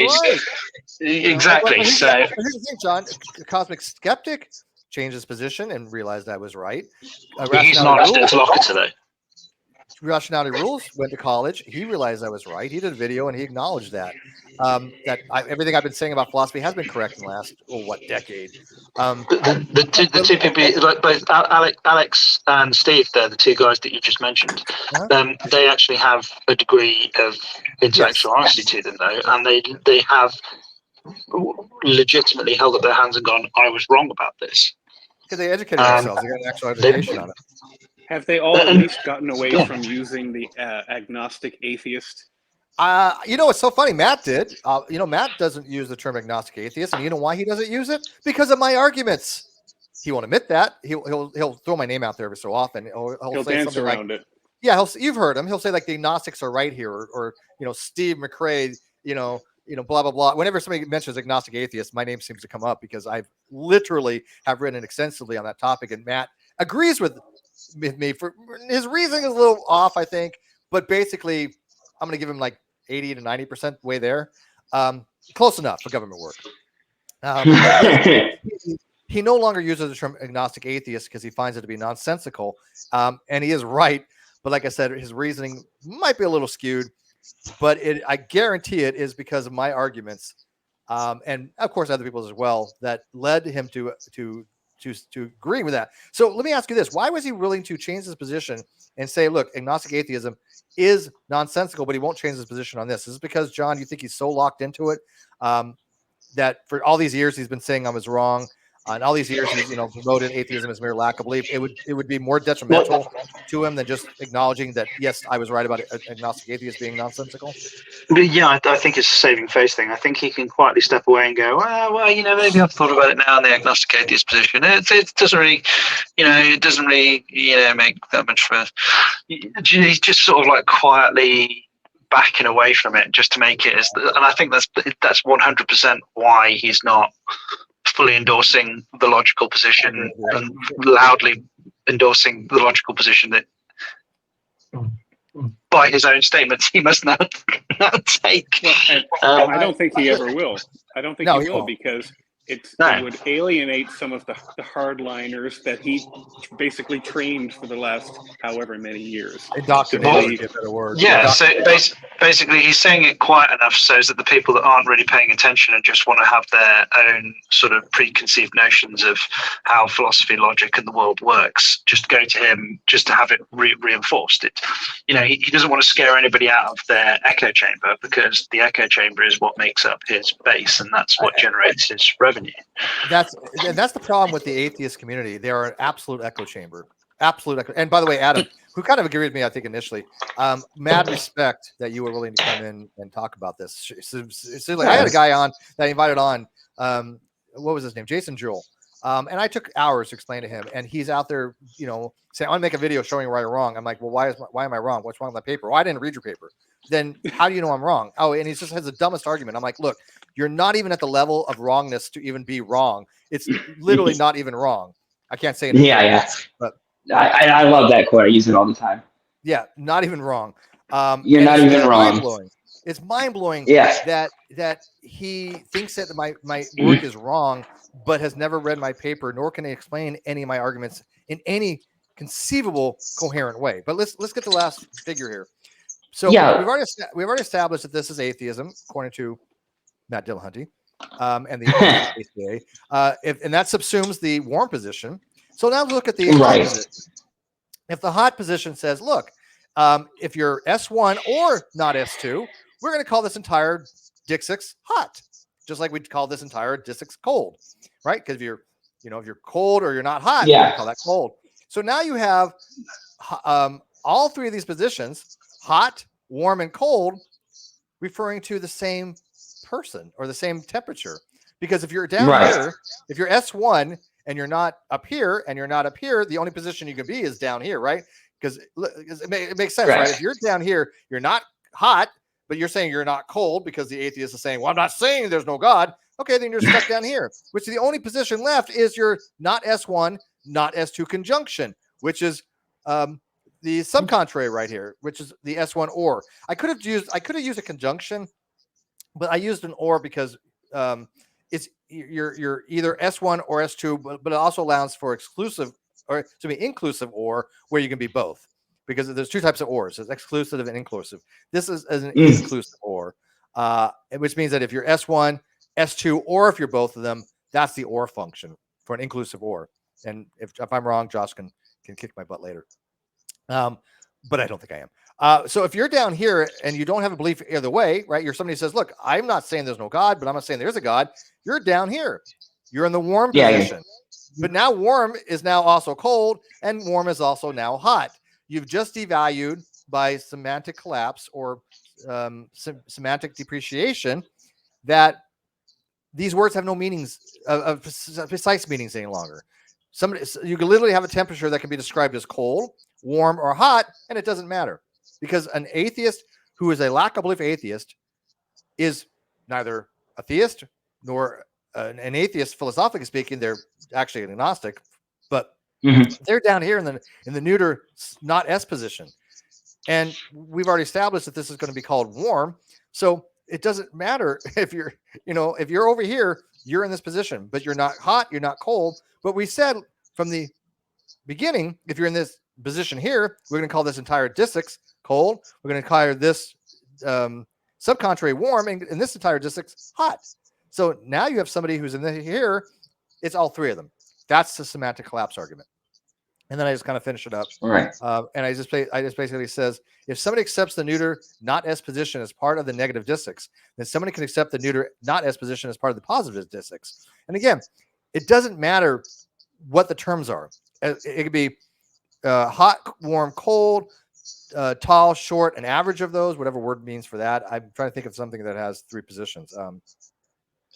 Speaker 4: Exactly.
Speaker 1: So here's the thing, John. The cosmic skeptic changed his position and realized I was right.
Speaker 4: He's not a interlocutor, though.
Speaker 1: Rationality Rules went to college. He realized I was right. He did a video and he acknowledged that everything I've been saying about philosophy has been correct in the last decade.
Speaker 4: The two people, like both Alex and Steve, they're the two guys that you just mentioned. They actually have a degree of intellectual honesty to them, though, and they have legitimately held up their hands and gone, "I was wrong about this."
Speaker 1: Because they educated themselves. They got an actual education on it.
Speaker 3: Have they all at least gotten away from using the agnostic atheist?
Speaker 1: It's so funny. Matt did. Matt doesn't use the term agnostic atheist, and you know why he doesn't use it? Because of my arguments. He won't admit that. He'll throw my name out there every so often. He'll say
Speaker 3: dance
Speaker 1: something
Speaker 3: around
Speaker 1: like,
Speaker 3: it.
Speaker 1: Yeah, you've heard him. He'll say like the agnostics are right here, or Steve McRae, blah blah blah. Whenever somebody mentions agnostic atheist, my name seems to come up because I've literally have written extensively on that topic, and Matt agrees with me. For his reasoning is a little off, I think, but basically I'm going to give him like 80 to 90% way there. Close enough for government work. He no longer uses the term agnostic atheist because he finds it to be nonsensical, and he is right. But like I said, his reasoning might be a little skewed, but I guarantee it is because of my arguments, and of course other people's as well, that led him to agree with that. So let me ask you this: why was he willing to change his position and say, "Look, agnostic atheism is nonsensical," but he won't change his position on this? Is it because, John, you think he's so locked into it that for all these years he's been saying I was wrong? And all these years, he's promoted atheism as mere lack of belief. It would be more detrimental to him than just acknowledging that, yes, I was right about agnostic atheist being nonsensical.
Speaker 4: Yeah, I think it's a saving face thing. I think he can quietly step away and go, well, maybe I've thought about it now in the agnostic atheist position. It doesn't really, make that much of a. He's just sort of like quietly backing away from it just to make it and I think that's 100% why he's not fully endorsing the logical position and loudly endorsing the logical position that by his own statements he must now take.
Speaker 3: I don't think he ever will. I don't think he will because it would alienate some of the hardliners that he basically trained for the last however many years.
Speaker 1: Indoctrinated, a better word.
Speaker 4: Yeah, so basically he's saying it quiet enough so that the people that aren't really paying attention and just want to have their own sort of preconceived notions of how philosophy, logic, and the world works just go to him just to have it reinforced. He doesn't want to scare anybody out of their echo chamber because the echo chamber is what makes up his base and that's what generates his revenue.
Speaker 1: That's the problem with the atheist community. They are an absolute echo chamber. Absolute echo. And by the way, Adam, who kind of agreed with me, I think initially, mad respect that you were willing to come in and talk about this. So I had a guy on that I invited on. What was his name? Jason Jewell. And I took hours to explain to him, and he's out there, saying, "I want to make a video showing right or wrong." I'm like, "Well, why am I wrong? What's wrong with my paper?" "Well, I didn't read your paper." "Then how do you know I'm wrong?" "Oh," and he just has the dumbest argument. I'm like, "Look, you're not even at the level of wrongness to even be wrong. It's literally not even wrong." I can't say it.
Speaker 2: Yeah. But I love that quote. I use it all the time.
Speaker 1: Yeah, not even wrong.
Speaker 2: You're not even wrong.
Speaker 1: Mind-blowing. It's mind-blowing
Speaker 2: Yeah.
Speaker 1: that he thinks that my work is wrong, but has never read my paper, nor can he explain any of my arguments in any conceivable coherent way. But let's get to the last figure here. So we've already established that this is atheism, according to Matt Dillahunty and the ACA, and that subsumes the warm position. So now look at the hot position. If the hot position says, look, if you're S1 or not S2, we're going to call this entire Dixix hot, just like we'd call this entire Dixix cold, right? Because if you're cold or you're not hot, we're going to call that cold. So now you have all three of these positions, hot, warm, and cold, referring to the same person or the same temperature. Because if you're down here, if you're S1 and you're not up here and you're not up here, the only position you can be is down here, right? Because it makes sense, right? If you're down here, you're not hot, but you're saying you're not cold because the atheist is saying, well, I'm not saying there's no God. Okay, then you're stuck down here, which the only position left is your not S1, not S2 conjunction, which is the subcontrary right here, which is the S1 or. I could have used a conjunction, but I used an or because it's you're either S1 or S2, but it also allows for inclusive or, where you can be both, because there's two types of ors. There's exclusive and inclusive. This is an inclusive or, which means that if you're S1, S2, or if you're both of them, that's the or function for an inclusive or. And if I'm wrong, Josh can kick my butt later. But I don't think I am. So if you're down here and you don't have a belief either way, right? You're somebody who says, look, I'm not saying there's no God, but I'm not saying there's a God. You're down here. You're in the warm position. But now warm is now also cold, and warm is also now hot. You've just devalued by semantic collapse or semantic depreciation that these words have no meanings, of precise meanings any longer. You can literally have a temperature that can be described as cold, warm, or hot, and it doesn't matter, because an atheist who is a lack of belief atheist is neither a theist nor an atheist. Philosophically speaking, they're actually an agnostic, but they're down here in the neuter, not S position. And we've already established that this is going to be called warm. So it doesn't matter if you're, if you're over here, you're in this position, but you're not hot, you're not cold. But we said from the beginning, if you're in this position here, we're going to call this entire distix cold. We're going to call this subcontrary warm, and this entire distix hot. So now you have somebody who's in here. It's all three of them. That's the semantic collapse argument. And then I just kind of finish it up.
Speaker 2: All right.
Speaker 1: And I just basically says, if somebody accepts the neuter not S position as part of the negative distix, then somebody can accept the neuter not S position as part of the positive distix. And again, it doesn't matter what the terms are. It could be hot, warm, cold, tall, short, an average of those, whatever word means for that. I'm trying to think of something that has three positions.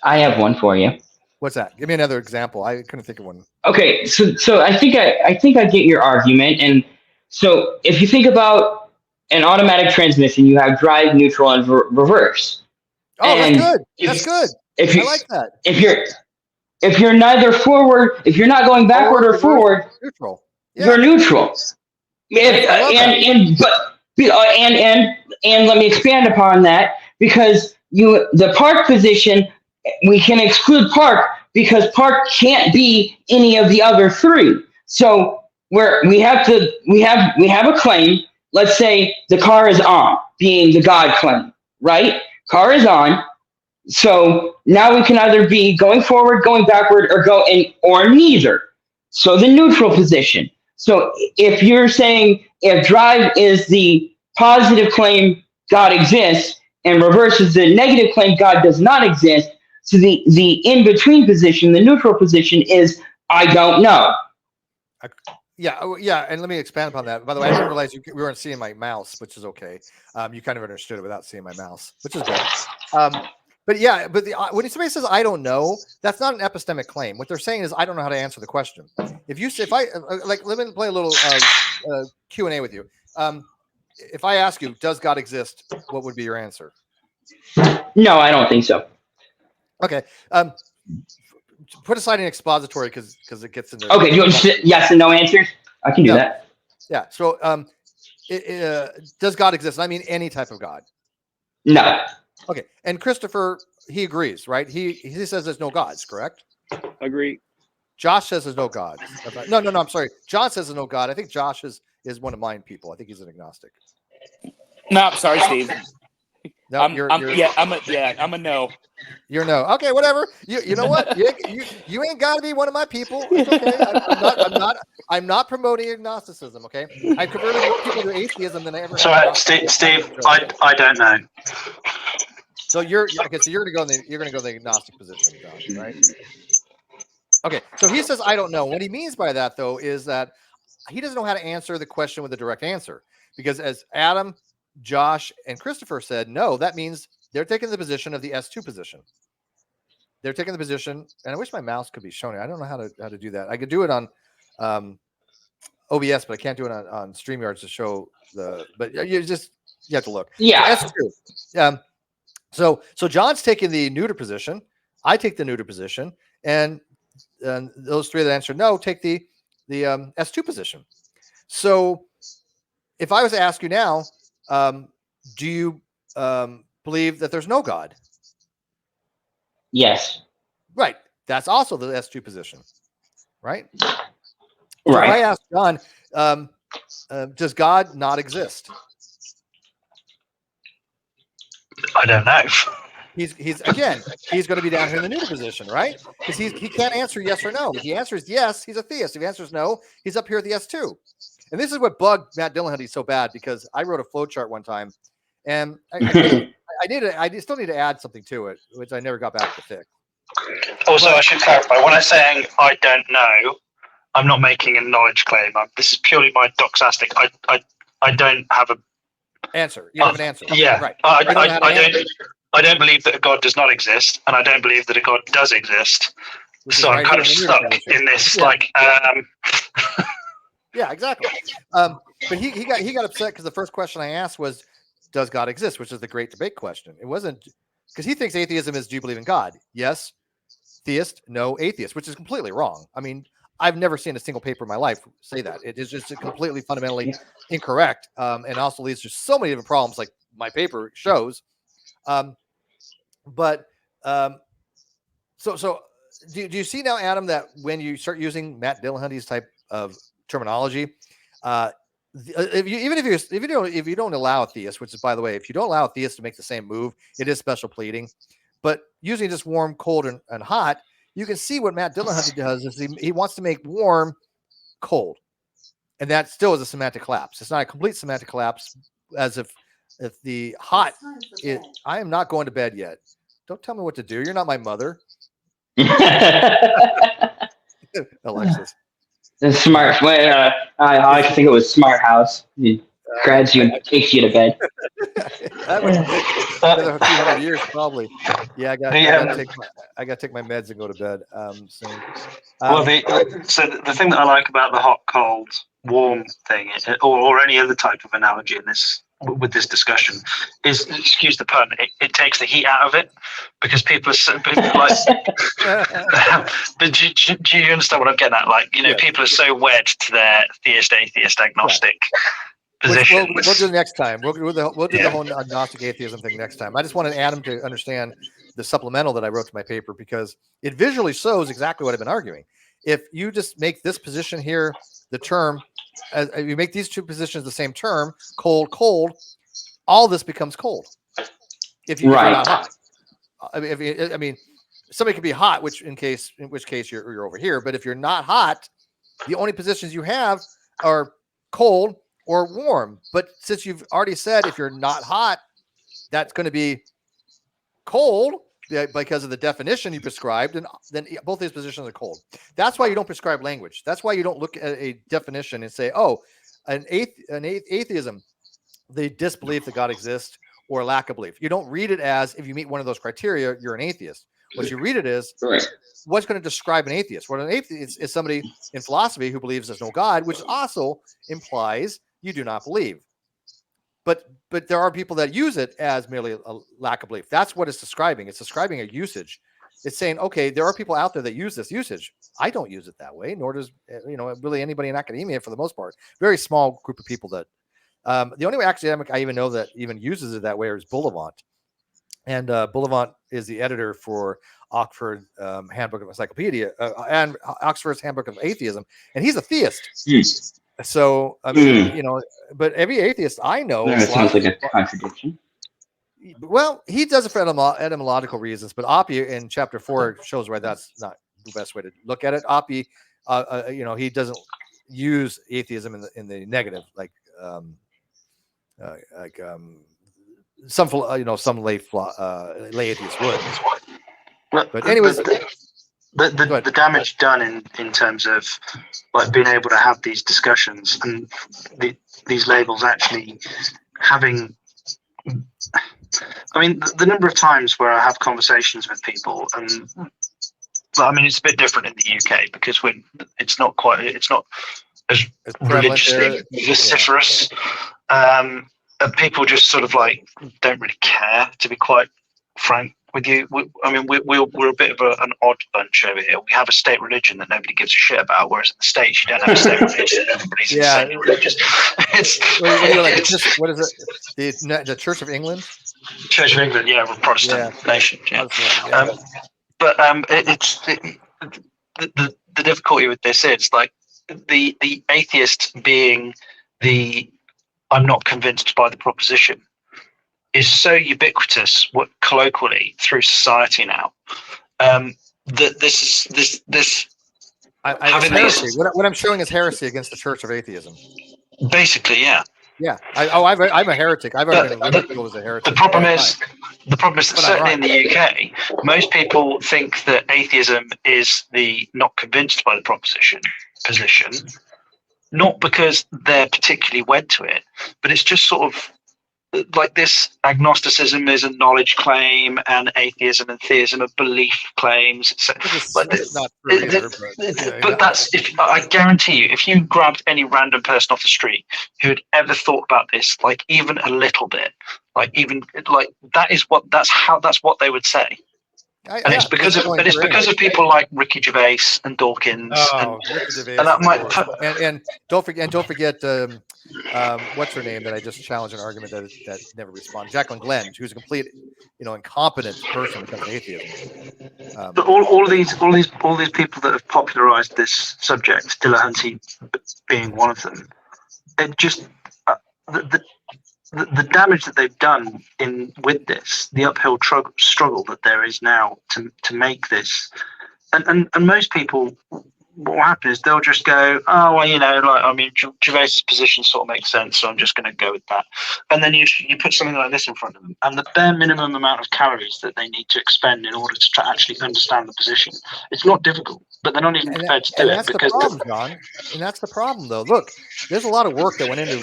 Speaker 2: I have one for you.
Speaker 1: What's that? Give me another example. I couldn't think of one.
Speaker 2: Okay, so I think I get your argument. And so if you think about an automatic transmission, you have drive, neutral, and reverse.
Speaker 1: Oh, and that's good. That's good. I like that.
Speaker 2: If you're neither forward, if you're not going backward or forward,
Speaker 1: neutral.
Speaker 2: Yeah. You're neutral. And let me expand upon that, because the park position, we can exclude park because park can't be any of the other three. So we have a claim. Let's say the car is on, being the God claim, right? Car is on. So now we can either be going forward, going backward, or neither. So the neutral position. So if you're saying if drive is the positive claim, God exists, and reverse is the negative claim, God does not exist. So the in-between position, the neutral position, is I don't know.
Speaker 1: Yeah, and let me expand upon that. By the way, I didn't realize we weren't seeing my mouse, which is okay. You kind of understood it without seeing my mouse, which is good. But when somebody says I don't know, that's not an epistemic claim. What they're saying is I don't know how to answer the question. If I let me play a little Q&A with you. If I ask you, does God exist? What would be your answer?
Speaker 2: No, I don't think so.
Speaker 1: Okay. Put aside an expository because it gets into.
Speaker 2: Okay. Do you want yes and no answers? I can do that.
Speaker 1: Yeah. So, does God exist? I mean, any type of God.
Speaker 2: No.
Speaker 1: Okay. And Christopher, he agrees, right? He says there's no gods, correct?
Speaker 3: Agree.
Speaker 1: Josh says there's no gods. No. I'm sorry. John says there's no God. I think Josh is one of mine people. I think he's an agnostic.
Speaker 5: No, I'm sorry, Steve.
Speaker 1: No,
Speaker 5: I'm a no.
Speaker 1: You're no. Okay, whatever. You know what? You ain't got to be one of my people. It's okay. I'm not promoting agnosticism. Okay, I converted more people to atheism than I ever.
Speaker 4: So, Steve, I don't know.
Speaker 1: So you're okay. So you're gonna go in the agnostic position, Josh, right? Okay. So he says I don't know. What he means by that, though, is that he doesn't know how to answer the question with a direct answer, because as Adam, Josh, and Christopher said, no, that means they're taking the position of the S2 position. They're taking the position, and I wish my mouse could be showing it. I don't know how to do that. I could do it on OBS, but I can't do it on StreamYard to show but you have to look.
Speaker 2: Yeah.
Speaker 1: So S2. So John's taking the neuter position. I take the neuter position, and those three that answer no take the S2 position. So if I was to ask you now, do you believe that there's no God?
Speaker 2: Yes.
Speaker 1: Right. That's also the S2 position. Right?
Speaker 2: Right.
Speaker 1: So if I ask John, does God not exist?
Speaker 4: I don't know.
Speaker 1: He's going to be down here in the neuter position, right? Because he can't answer yes or no. If he answers yes, he's a theist. If he answers no, he's up here at the S2. And this is what bugged Matt Dillahunty so bad, because I wrote a flowchart one time, and I still need to add something to it, which I never got back to fix.
Speaker 4: Also, I should clarify, when I'm saying I don't know, I'm not making a knowledge claim. This is purely my doxastic. I don't have a
Speaker 1: answer. You have an answer.
Speaker 4: Yeah.
Speaker 1: Right.
Speaker 4: I don't believe that a God does not exist, and I don't believe that a God does exist. So I'm kind of stuck in this,
Speaker 1: Yeah, exactly. But he got upset because the first question I asked was, does God exist? Which is the great debate question. It wasn't because he thinks atheism is, do you believe in God? Yes. Theist, no atheist, which is completely wrong. I mean, I've never seen a single paper in my life say that. It is just completely fundamentally incorrect, and also leads to so many different problems, like my paper shows. But so do you see now, Adam, that when you start using Matt Dillahunty's type of terminology, if you don't allow a theist, which is, by the way, if you don't allow a theist to make the same move, it is special pleading. But using just warm, cold, and hot, you can see what Matt Dillahunty does is he wants to make warm cold, and that still is a semantic collapse. It's not a complete semantic collapse, as if the hot is, I am not going to bed yet. Don't tell me what to do. You're not my mother. Alexis.
Speaker 2: The smart way. I like to think it was Smart House. He grabs you and takes you to bed.
Speaker 1: That was another 200 years, probably. Yeah, I got to take my meds and go to bed soon.
Speaker 4: So the thing that I like about the hot, cold, warm thing, or any other type of analogy in this with this discussion, is, excuse the pun, it takes the heat out of it, because people are so like. But do you understand what I'm getting at? Like, people are so wed to their theist, atheist, agnostic position.
Speaker 1: We'll do it next time. We'll do the whole agnostic atheism thing next time. I just wanted Adam to understand the supplemental that I wrote to my paper, because it visually shows exactly what I've been arguing. If you just make this position here the term, you make these two positions the same term, cold, cold, all this becomes cold. If you're not hot. I mean, somebody could be hot, in which case you're over here. But if you're not hot, the only positions you have are cold or warm. But since you've already said if you're not hot, that's going to be cold, because of the definition you prescribed, and then both these positions are cold. That's why you don't prescribe language. That's why you don't look at a definition and say, oh, atheism, the disbelief that God exists, or lack of belief. You don't read it as, if you meet one of those criteria, you're an atheist. What you read it is, what's going to describe an atheist? Well, an atheist is somebody in philosophy who believes there's no God, which also implies you do not believe. But there are people that use it as merely a lack of belief. That's what it's describing. It's describing a usage. It's saying, okay, there are people out there that use this usage. I don't use it that way, nor does really anybody in academia, for the most part. Very small group of people that. The only academic I even know that even uses it that way is Dillahunty. And Dillahunty is the editor for Oxford Handbook of Encyclopedia and Oxford's Handbook of Atheism, and he's a theist. So I mean, but every atheist I know,
Speaker 2: that sounds like a contradiction.
Speaker 1: Well, he does it for etymological reasons, but Oppie in chapter 4 shows why that's not the best way to look at it. Oppie, he doesn't use atheism in the negative, some lay atheists would. But anyways.
Speaker 4: The damage done in terms of like being able to have these discussions and these labels actually having, I mean, the number of times where I have conversations with people, and I mean, it's a bit different in the UK because it's not as religiously vociferous. And people just sort of like don't really care, to be quite frank with you. We're a bit of an odd bunch over here. We have a state religion that nobody gives a shit about, whereas in the States you don't have a state religion. Everybody's insanely religious.
Speaker 1: What is it? The Church of England?
Speaker 4: Church of England, yeah, we're a Protestant nation. Yeah. It's the difficulty with this is like the atheist being the I'm not convinced by the proposition is so ubiquitous, colloquially through society now, that this.
Speaker 1: What I'm showing is heresy against the Church of Atheism.
Speaker 4: Basically, yeah.
Speaker 1: Yeah. I'm a heretic. I've already been ridiculed as a heretic.
Speaker 4: The problem is that certainly in the UK, most people think that atheism is the not convinced by the proposition position, not because they're particularly wed to it, but it's just sort of like this agnosticism is a knowledge claim and atheism and theism are belief claims. But that's, I guarantee you, if you grabbed any random person off the street who had ever thought about this, like even a little bit, that's what they would say. And it's because of people like Ricky Gervais and Dawkins.
Speaker 1: Ricky Gervais, and don't forget what's her name that I just challenged an argument that never responded, Jacklyn Glenn, who's a complete, incompetent person when it comes to atheism.
Speaker 4: But all these people that have popularized this subject, Dillahunty being one of them, it just the damage that they've done with this, the uphill struggle that there is now to make this, and most people, what will happen is they'll just go, oh well, Gervais's position sort of makes sense, so I'm just going to go with that. And then you put something like this in front of them, and the bare minimum amount of calories that they need to expend in order to actually understand the position, it's not difficult, but they're not even prepared to do it.
Speaker 1: That's the problem, John. And that's the problem, though. Look, there's a lot of work that went into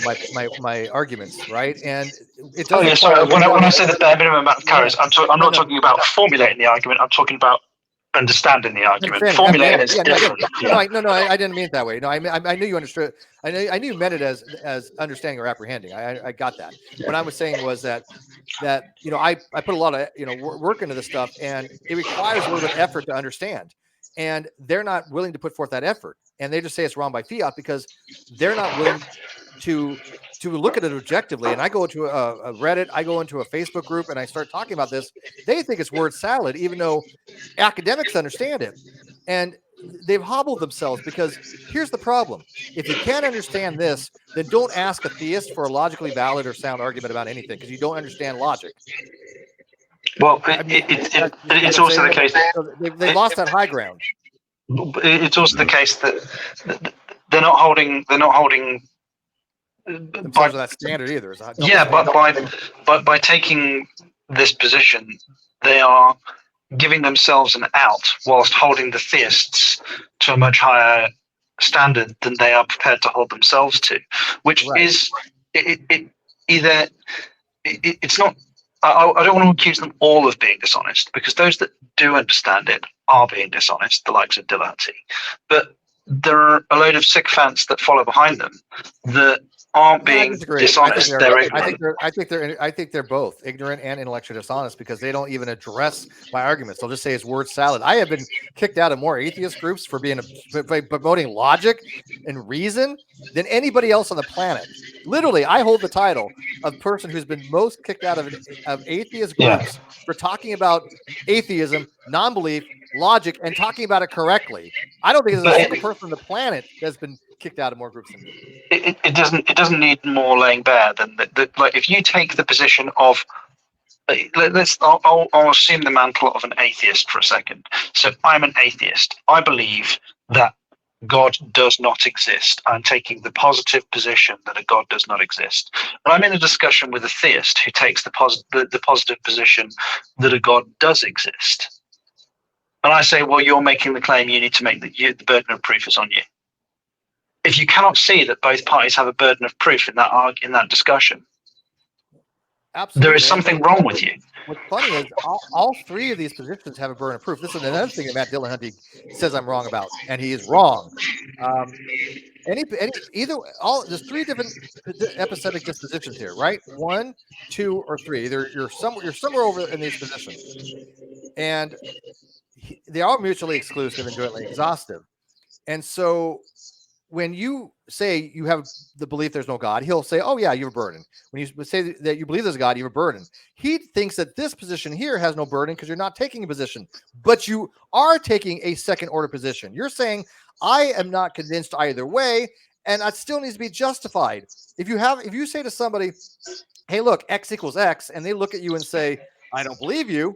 Speaker 1: my arguments, right? And it doesn't.
Speaker 4: Oh yeah, sorry. When I say the bare minimum amount of calories, I'm not talking about formulating the argument. I'm talking about understanding the argument. Formulating is different.
Speaker 1: No, I didn't mean it that way. No, I knew you understood. I knew you meant it as understanding or apprehending. I got that. What I was saying was that I put a lot of work into this stuff, and it requires a little bit of effort to understand. And they're not willing to put forth that effort, and they just say it's wrong by fiat because they're not willing to look at it objectively. And I go into a Reddit, I go into a Facebook group, and I start talking about this. They think it's word salad, even though academics understand it, and they've hobbled themselves because here's the problem: if you can't understand this, then don't ask a theist for a logically valid or sound argument about anything because you don't understand logic.
Speaker 4: Well, it's also the case
Speaker 1: they lost that high ground.
Speaker 4: It's also the case that they're not holding
Speaker 1: by that standard either.
Speaker 4: But by taking this position, they are giving themselves an out whilst holding the theists to a much higher standard than they are prepared to hold themselves to, which is it's not. I don't want to accuse them all of being dishonest, because those that do understand it are being dishonest, the likes of Dillahunty. But there are a load of sycophants that follow behind them that aren't being dishonest.
Speaker 1: I think they're both ignorant and intellectually dishonest because they don't even address my arguments. They'll just say it's word salad. I have been kicked out of more atheist groups for promoting logic and reason than anybody else on the planet. Literally, I hold the title of person who's been most kicked out of atheist groups for talking about atheism, non-belief, logic, and talking about it correctly. I don't think there's a single person on the planet that's been kicked out of more groups than me.
Speaker 4: It doesn't need more laying bare than that. Like, if you take the position of, I'll assume the mantle of an atheist for a second. So I'm an atheist. I believe that God does not exist. I'm taking the positive position that a God does not exist. And I'm in a discussion with a theist who takes the positive position that a God does exist. And I say, well, you're making the claim, you need to make the burden of proof is on you. If you cannot see that both parties have a burden of proof in that discussion, absolutely, there is something wrong with you.
Speaker 1: What's funny is all three of these positions have a burden of proof. This is another thing that Matt Dillahunty says I'm wrong about, and he is wrong. There's three different epistemic dispositions here, right? 1, 2, or 3. Either you're somewhere over in these positions, and they are mutually exclusive and jointly exhaustive. And so when you say you have the belief there's no God, he'll say, oh yeah, you have a burden. When you say that you believe there's a God, you have a burden. He thinks that this position here has no burden because you're not taking a position, but you are taking a second order position. You're saying, I am not convinced either way, and that still needs to be justified. If you say to somebody, hey, look, X equals X, and they look at you and say, I don't believe you,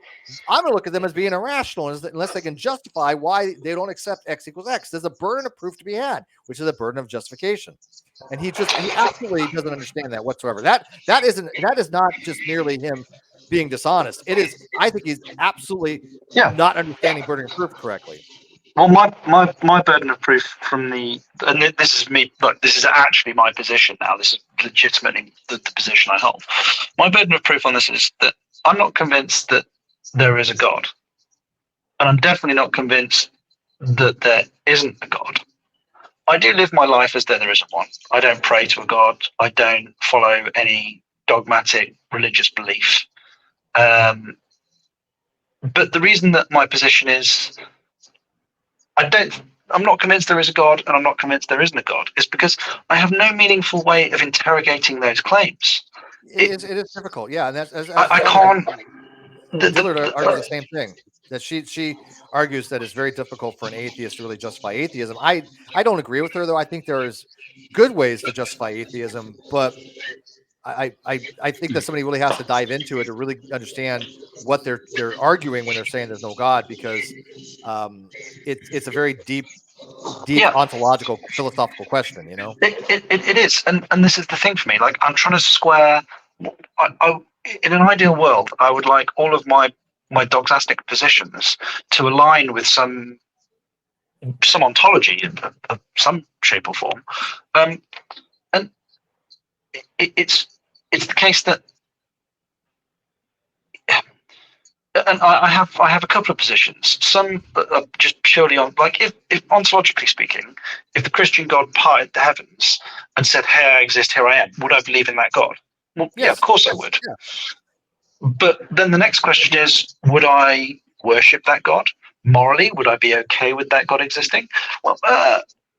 Speaker 1: I'm going to look at them as being irrational unless they can justify why they don't accept X equals X. There's a burden of proof to be had, which is a burden of justification. And he absolutely doesn't understand that whatsoever. That is not just merely him being dishonest. It is, I think he's absolutely not understanding burden of proof correctly.
Speaker 4: Well, my burden of proof from and this is me, but this is actually my position now. This is legitimately the position I hold. My burden of proof on this is that I'm not convinced that there is a God. And I'm definitely not convinced that there isn't a God. I do live my life as though there isn't one. I don't pray to a God. I don't follow any dogmatic religious belief. But the reason that my position is, I'm not convinced there is a God, and I'm not convinced there isn't a God, is because I have no meaningful way of interrogating those claims.
Speaker 1: It is difficult, yeah, and that's
Speaker 4: I can't.
Speaker 1: Dillard argues the same thing. That she argues that it's very difficult for an atheist to really justify atheism. I don't agree with her, though. I think there's good ways to justify atheism, but I think that somebody really has to dive into it to really understand what they're arguing when they're saying there's no God, because it's a very deep ontological philosophical question. You know,
Speaker 4: it is, and this is the thing for me. Like, I'm trying to square. In an ideal world, I would like all of my doxastic positions to align with some ontology of some shape or form, and it's the case that, and I have a couple of positions. Some are just purely on, like, if ontologically speaking, if the Christian God parted the heavens and said, "Here I exist, here I am," would I believe in that God? Well, yes. Yeah, of course I would. Yeah. But then the next question is, would I worship that God morally? Would I be okay with that God existing? Well,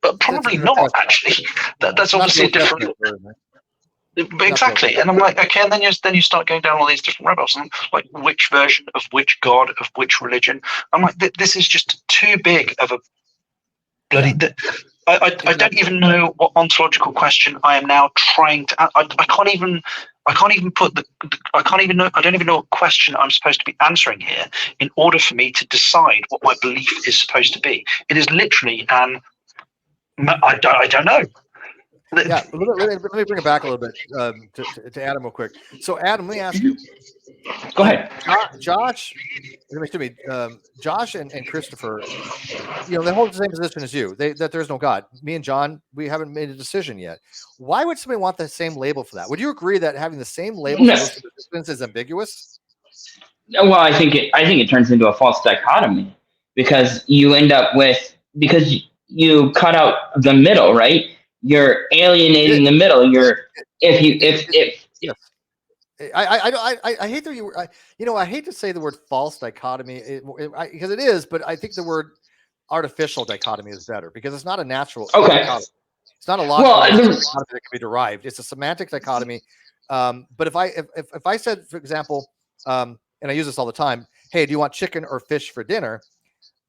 Speaker 4: but probably not. Actually, that's obviously a different. But exactly, and I'm like, okay, and then you start going down all these different rabbit holes, and like, which version of which God of which religion? I'm like, this is just too big of a bloody. I don't even know what ontological question I am now trying to. I can't even put the. I can't even know. I don't even know what question I'm supposed to be answering here in order for me to decide what my belief is supposed to be. It is literally an. I don't know.
Speaker 1: Yeah, let me bring it back a little bit to Adam real quick. So, Adam, let me ask you.
Speaker 2: Go ahead.
Speaker 1: Josh and Christopher, they hold the same position as you. That there's no God. Me and John, we haven't made a decision yet. Why would somebody want the same label for that? Would you agree that having the same label for those participants is ambiguous?
Speaker 2: Well, I think it turns into a false dichotomy, because you end up with, because you cut out the middle, right? You're alienating the middle. If
Speaker 1: yes. I hate that I hate to say the word false dichotomy because it is, but I think the word artificial dichotomy is better, because it's not a natural dichotomy. It's not a logical dichotomy that can be derived. It's a semantic dichotomy. But if I said, for example, and I use this all the time, hey, do you want chicken or fish for dinner?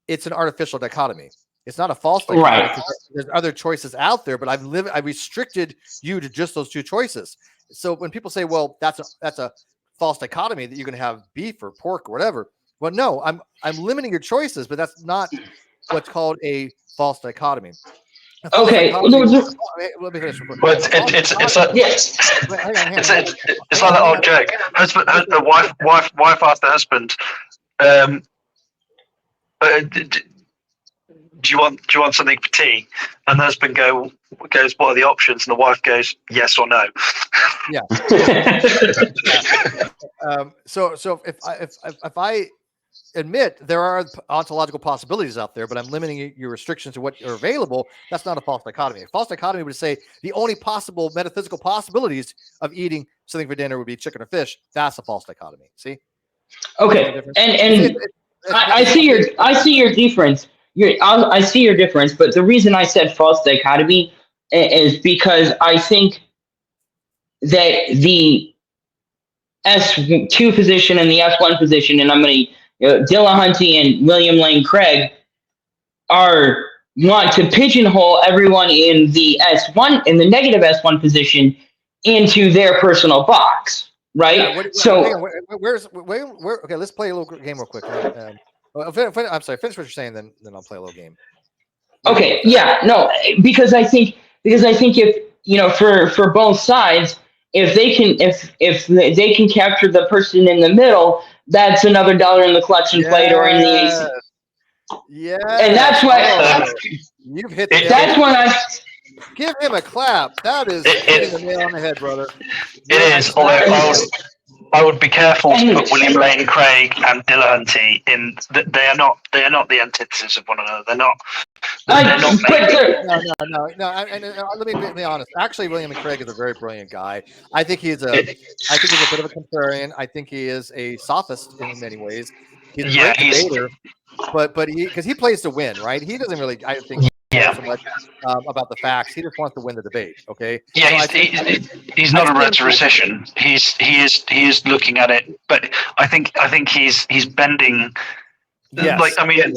Speaker 1: It's an artificial dichotoe. It's not a false dichotomy, because there's other choices out there, but I've restricted you to just those two choices. So when people say, well, that's a false dichotomy, that you can have beef or pork or whatever. Well, no, I'm limiting your choices, but that's not what's called a false dichotomy.
Speaker 2: Okay.
Speaker 1: Let me finish.
Speaker 4: Well, it's like that old joke. Wife asked the husband, do you want something for tea? And the husband goes, what are the options? And the wife goes, yes or no.
Speaker 1: Yeah. So if I admit there are ontological possibilities out there, but I'm limiting your restrictions to what are available, that's not a false dichotomy. A false dichotomy would say the only possible metaphysical possibilities of eating something for dinner would be chicken or fish. That's a false dichotomy. See?
Speaker 2: Okay. And I see your difference. I see your difference, but the reason I said false dichotomy is because I think that the S2 position and the S1 position, and I'm going to Dillahunty and William Lane Craig want to pigeonhole everyone in the S1, in the negative S1 position, into their personal box, right?
Speaker 1: Yeah, okay, let's play a little game real quick. I'm sorry, finish what you're saying, then I'll play a little game.
Speaker 2: Okay, yeah, no, because I think if for both sides, if they can capture the person in the middle, that's another dollar in the collection plate or in the AC.
Speaker 1: Yeah,
Speaker 2: and that's why
Speaker 1: you've hit.
Speaker 2: That's when I
Speaker 1: give him a clap. That is hitting the nail on the head, brother.
Speaker 4: It is. Although I would be careful to put William Lane Craig and Dillahunty in. They are not the antithesis of one another. They're not.
Speaker 1: No. Let me be honest. Actually, William Craig is a very brilliant guy. I think he's a bit of a contrarian. I think he is a sophist in many ways. He's a great debater, but because he plays to win, right? He doesn't really, I think, care so much about the facts. He just wants to win the debate. Okay.
Speaker 4: Yeah,
Speaker 1: so
Speaker 4: he's not a rhetorician. He is looking at it, but I think he's bending. Yes. Like, I mean,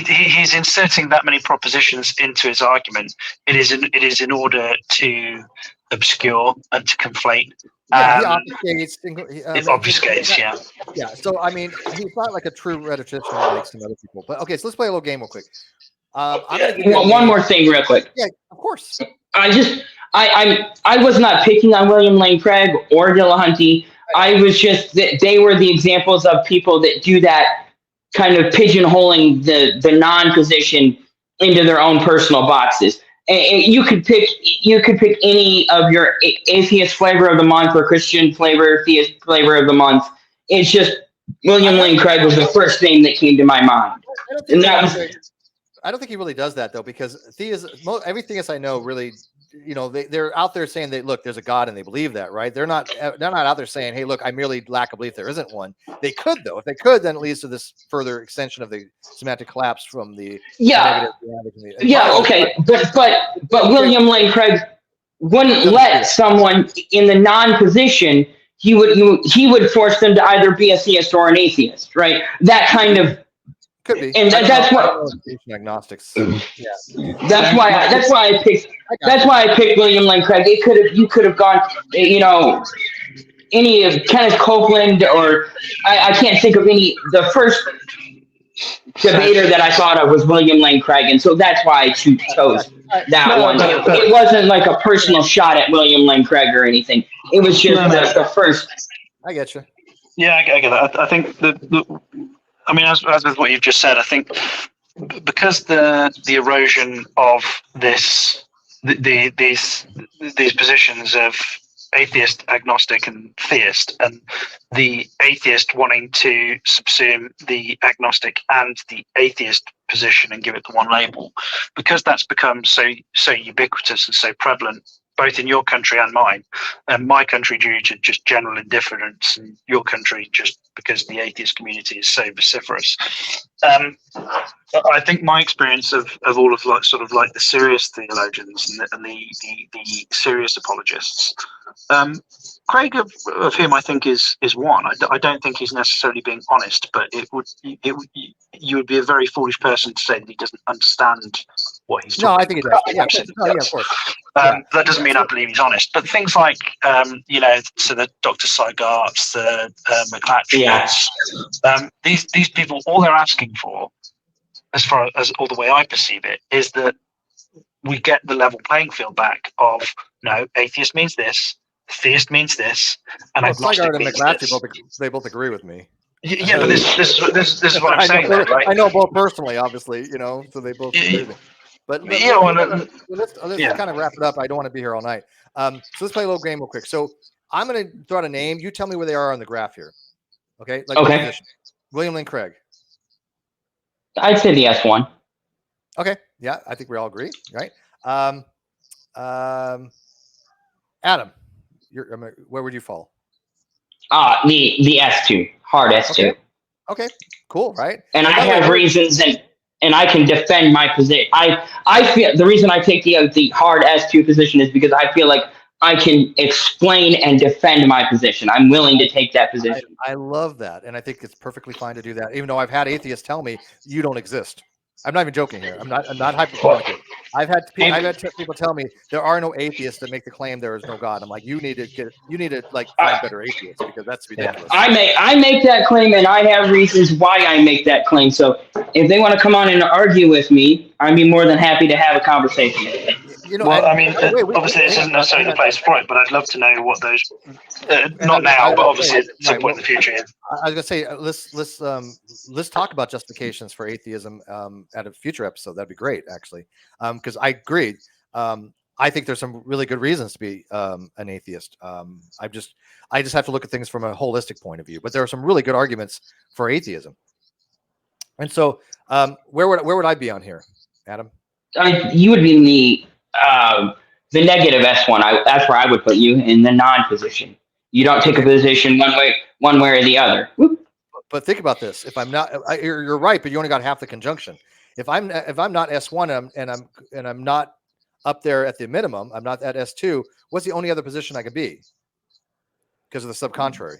Speaker 4: he's inserting that many propositions into his argument. It is in order to obscure and to conflate.
Speaker 1: Yeah, he obfuscates.
Speaker 4: It obfuscates, yeah.
Speaker 1: Yeah, so, I mean, he's not like a true rhetorician like some other people. But, okay, so let's play a little game real quick. I'm gonna give you
Speaker 2: one more thing real quick.
Speaker 1: Yeah, of course.
Speaker 2: I was not picking on William Lane Craig or Dillahunty. I was just, they were the examples of people that do that kind of pigeonholing the non-position into their own personal boxes. And you could pick any of your atheist flavor of the month or Christian flavor, theist flavor of the month. It's just William Lane Craig was the first name that came to my mind.
Speaker 1: I don't think he really does that though, because every theist I know really, they're out there saying that, look, there's a God and they believe that, right? They're not out there saying, hey, look, I merely lack a belief there isn't one. They could though. If they could, then it leads to this further extension of the semantic collapse from the negative reality.
Speaker 2: Yeah, okay, but William Lane Craig wouldn't let someone in the non-position. He would force them to either be a theist or an atheist, right? That kind of.
Speaker 1: Could be,
Speaker 2: and that's what
Speaker 1: agnostics.
Speaker 2: Yeah, that's why I picked William Lane Craig. You could have gone, any of Kenneth Copeland, or I can't think of any. The first debater that I thought of was William Lane Craig, and so that's why I chose that one. It wasn't like a personal shot at William Lane Craig or anything. It was just the first.
Speaker 1: I get you.
Speaker 4: Yeah, I get that. I think I mean, as with what you've just said, I think because the erosion of these positions of atheist, agnostic, and theist, and the atheist wanting to subsume the agnostic and the atheist position and give it the one label, because that's become so ubiquitous and so prevalent, both in your country and mine, and my country due to just general indifference, and your country just because the atheist community is so vociferous. I think my experience of all of the serious theologians and the serious apologists, Craig of him I think is one. I don't think he's necessarily being honest, but you would be a very foolish person to say that he doesn't understand what he's talking about.
Speaker 1: No, I think he does. Yeah, of course.
Speaker 4: That doesn't mean I believe he's honest, but things like so the Dr. Seigarts, the McClatchys, these people, all they're asking for, as far as all the way I perceive it, is that we get the level playing field back of, no, atheist means this, theist means this, and agnostic means this.
Speaker 1: They both agree with me.
Speaker 4: Yeah, but this is what I'm saying, right?
Speaker 1: I know both personally, obviously, so they both agree with me. But let's kind of wrap it up. I don't want to be here all night. So let's play a little game real quick. So I'm going to throw out a name. You tell me where they are on the graph here. Okay?
Speaker 2: Okay.
Speaker 1: William Lane Craig.
Speaker 2: I'd say the S1.
Speaker 1: Okay. Yeah, I think we all agree, right? Adam, where would you fall?
Speaker 2: The S2, hard S2.
Speaker 1: Okay. Cool, right?
Speaker 2: And I have reasons, and I can defend my position. I feel the reason I take the hard S2 position is because I feel like I can explain and defend my position. I'm willing to take that position.
Speaker 1: I love that, and I think it's perfectly fine to do that. Even though I've had atheists tell me you don't exist. I'm not even joking here. I'm not hyperbolic. I've had people tell me there are no atheists that make the claim there is no God. I'm like, you need to find better atheists, because that's ridiculous.
Speaker 2: I make that claim, and I have reasons why I make that claim. So if they want to come on and argue with me, I'd be more than happy to have a conversation.
Speaker 4: Obviously this isn't necessarily the place for it, but I'd love to know what those. Not now, but obviously at some point in the future.
Speaker 1: I was gonna say let's talk about justifications for atheism at a future episode. That'd be great, actually, because I agree. I think there's some really good reasons to be an atheist. I just have to look at things from a holistic point of view. But there are some really good arguments for atheism. And so, where would I be on here, Adam?
Speaker 2: You would be in the negative S1. That's where I would put you, in the non-position. You don't take a position one way or the other.
Speaker 1: But think about this. If I'm not, you're right, but you only got half the conjunction. If I'm not S1 and I'm not up there at the minimum, I'm not at S2. What's the only other position I could be? Because of the subcontrary.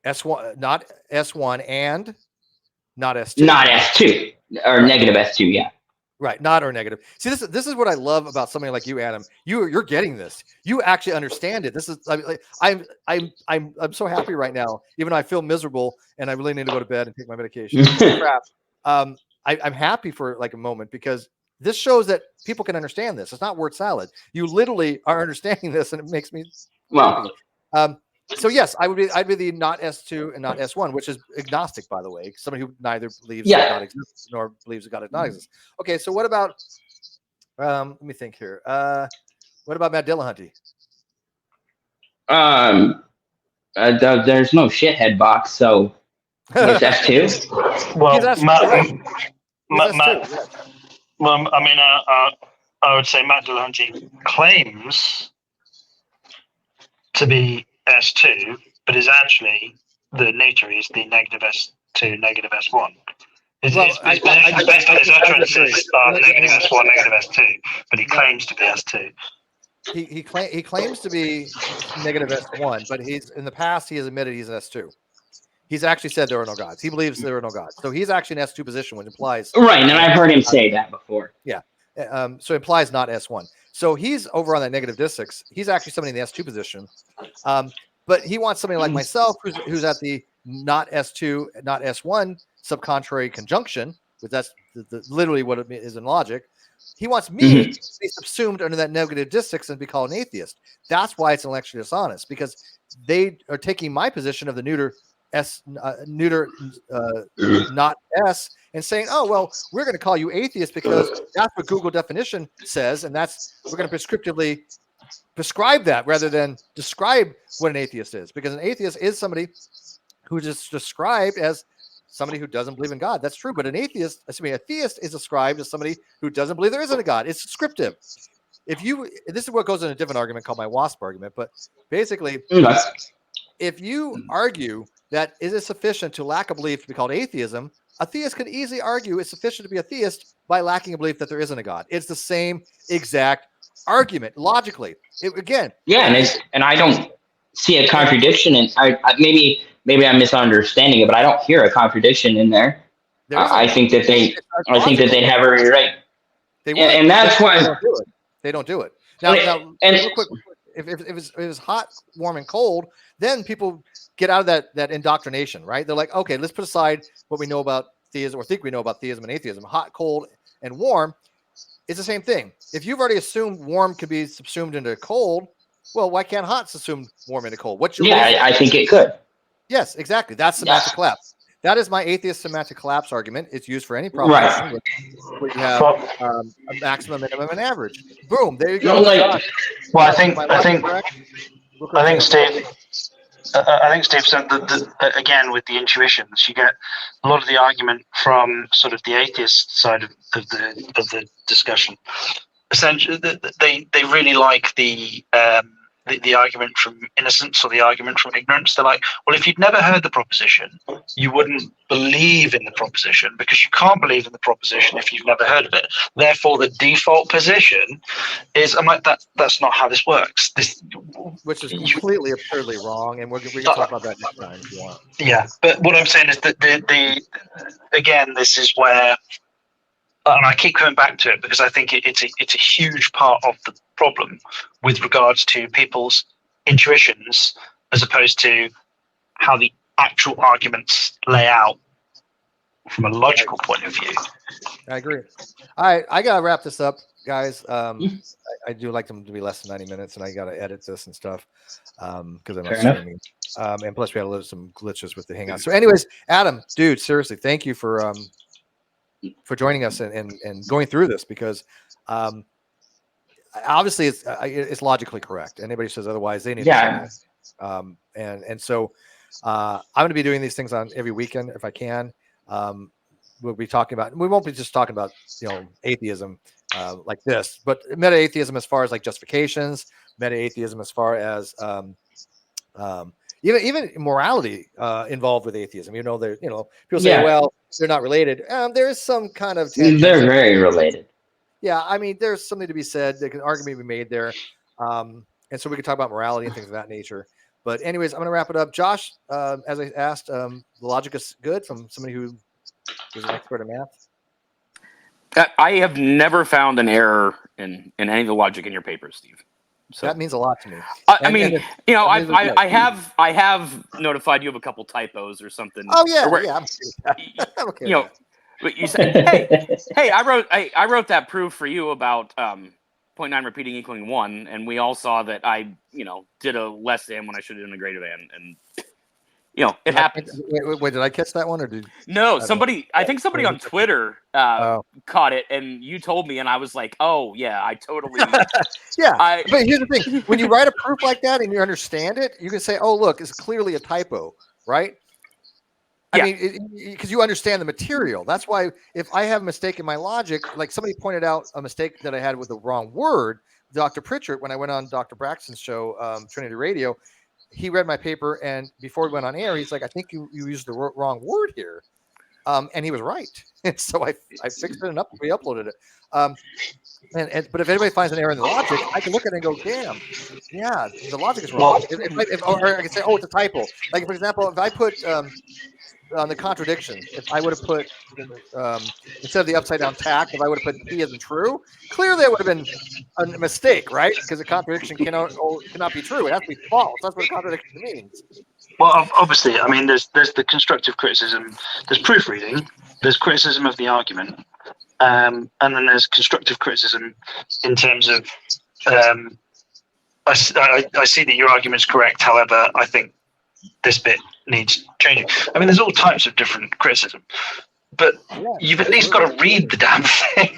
Speaker 1: S1, not S1, and not S2.
Speaker 2: Not S2 or right. Negative S2, yeah.
Speaker 1: Right, not or negative. See, this is what I love about somebody like you, Adam. You're getting this. You actually understand it. This is I'm so happy right now. Even though I feel miserable and I really need to go to bed and take my medication. Crap. I'm happy for like a moment because this shows that people can understand this. It's not word salad. You literally are understanding this, and it makes me happy. So yes, I'd be the not S2 and not S1, which is agnostic, by the way, somebody who neither believes that God exists nor believes that God does not exist. Okay, so what about let me think here. What about Matt Dillahunty?
Speaker 2: There's no shithead box, so he's S2.
Speaker 4: Well,
Speaker 1: Matt,
Speaker 4: well, I mean, I would say Matt Dillahunty claims to be S2, but is actually the neuter is the negative S2, negative S1. His based on his utterances are negative S1, negative S2, but he claims to be S2.
Speaker 1: He claims to be negative S1, but he's in the past he has admitted he's an S2. He's actually said there are no gods. He believes there are no gods. So he's actually an S2 position, which implies
Speaker 2: right. And I've heard him say that before.
Speaker 1: Yeah. So it implies not S1. So he's over on that negative distix. He's actually somebody in the S2 position. But he wants somebody like myself who's at the not S2, not S1 subcontrary conjunction, but that's literally what it is in logic. He wants me to be subsumed under that negative distix and be called an atheist. That's why it's intellectually dishonest, because they are taking my position of the neuter not S, and saying, oh, well, we're going to call you atheist because that's what Google definition says, and we're going to prescriptively prescribe that rather than describe what an atheist is, because an atheist is somebody who is described as somebody who doesn't believe in God. That's true, but a theist is described as somebody who doesn't believe there isn't a God. It's descriptive. This is what goes in a different argument called my WASP argument, but basically, if you argue that is it sufficient to lack a belief to be called atheism, a theist could easily argue it's sufficient to be a theist by lacking a belief that there isn't a God. It's the same exact argument logically. And
Speaker 2: I don't see a contradiction, and maybe I'm misunderstanding it, but I don't hear a contradiction in there. I think that they have every right. And that's why
Speaker 1: they don't do it. Now, real quick, if it was hot, warm, and cold, then people get out of that indoctrination, right? They're like, okay, let's put aside what we know about theism or think we know about theism and atheism. Hot, cold, and warm is the same thing. If you've already assumed warm could be subsumed into cold, well, why can't hot subsume warm into cold?
Speaker 2: I think it could.
Speaker 1: Yes, exactly. That's semantic collapse. That is my atheist semantic collapse argument. It's used for any proposition where you have a maximum, minimum, and average. Boom, there you go.
Speaker 4: I think Steve said that again with the intuitions, you get a lot of the argument from sort of the atheist side of the discussion. Essentially, they really like the argument from innocence or the argument from ignorance. They're like, well, if you'd never heard the proposition, you wouldn't believe in the proposition, because you can't believe in the proposition if you've never heard of it. Therefore, the default position is, I'm like, that's not how this works.
Speaker 1: Which is completely absurdly wrong, and we can talk about that next time if you want.
Speaker 4: Yeah, but what I'm saying is that again, this is where, and I keep coming back to it because I think it's a huge part of the problem with regards to people's intuitions as opposed to how the actual arguments lay out from a logical point of view.
Speaker 1: I agree. All right, I gotta wrap this up, guys. I do like them to be less than 90 minutes, and I gotta edit this and stuff because I'm not streaming. And plus, we had some glitches with the Hangout. So, anyways, Adam, dude, seriously, thank you for joining us and going through this, because obviously it's logically correct. Anybody who says otherwise, they need to and so I'm going to be doing these things on every weekend if I can. We'll be talking about, we won't be just talking about atheism like this, but meta-atheism as far as like justifications, meta-atheism as far as even morality involved with atheism. People say, well, they're not related. There is some kind of tension.
Speaker 6: They're very related.
Speaker 1: Yeah, I mean, there's something to be said. There can argument be made there, and so we can talk about morality and things of that nature. But anyways, I'm going to wrap it up. Josh, as I asked, the logic is good from somebody who is an expert in math.
Speaker 5: I have never found an error in any of the logic in your papers, Steve. So
Speaker 1: that means a lot to me.
Speaker 5: I have notified you of a couple typos or something.
Speaker 1: Oh yeah, I'm okay.
Speaker 5: But you said, hey, I wrote that proof for you about 0.9 repeating equaling 1, and we all saw that I did a less than when I should have done a greater than, and it happens.
Speaker 1: Wait, did I catch that one or did?
Speaker 5: No, I think somebody on Twitter caught it, and you told me, and I was like, oh yeah, I totally.
Speaker 1: Yeah, but here's the thing: when you write a proof like that and you understand it, you can say, oh look, it's clearly a typo, right? I mean, because you understand the material. That's why if I have a mistake in my logic, like somebody pointed out a mistake that I had with the wrong word, Dr. Pritchard, when I went on Dr. Braxton's show, Trinity Radio, he read my paper, and before we went on air, he's like, I think you used the wrong word here. And he was right. And so I fixed it and re-uploaded it. But if anybody finds an error in the logic, I can look at it and go, damn, yeah, the logic is wrong. Or I can say, oh, it's a typo. Like, for example, if I put on the contradiction, if I would have put instead of the upside down tack, if I would have put P as in true, clearly it would have been a mistake, right? Because a contradiction cannot be true. It has to be false. That's what a contradiction means.
Speaker 4: Well, obviously, I mean, there's the constructive criticism, there's proofreading, there's criticism of the argument, and then there's constructive criticism in terms of I see that your argument's correct. However, I think this bit needs changing. I mean, there's all types of different criticism, but you've at least got to read the damn thing.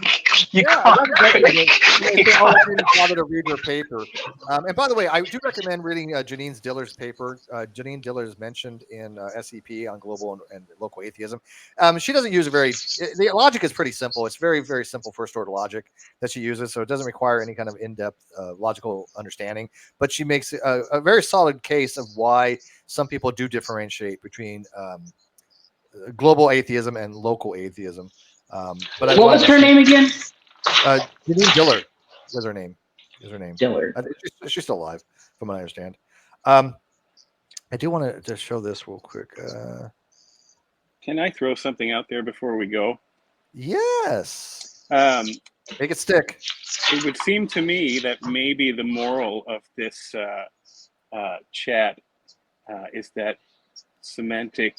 Speaker 4: You can't
Speaker 1: bother to read your paper. And by the way, I do recommend reading Janine Diller's paper. Janine Diller is mentioned in SEP on global and local atheism. She doesn't use the logic is pretty simple. It's very, very simple first order logic that she uses, so it doesn't require any kind of in-depth logical understanding. But she makes a very solid case of why some people do differentiate between global atheism and local atheism. But
Speaker 6: what was her name again?
Speaker 1: Janine Diller is her name.
Speaker 6: Diller.
Speaker 1: She's still alive, from what I understand. I do want to just show this real quick.
Speaker 3: Can I throw something out there before we go?
Speaker 1: Yes. Make it stick.
Speaker 3: It would seem to me that maybe the moral of this chat is that semantic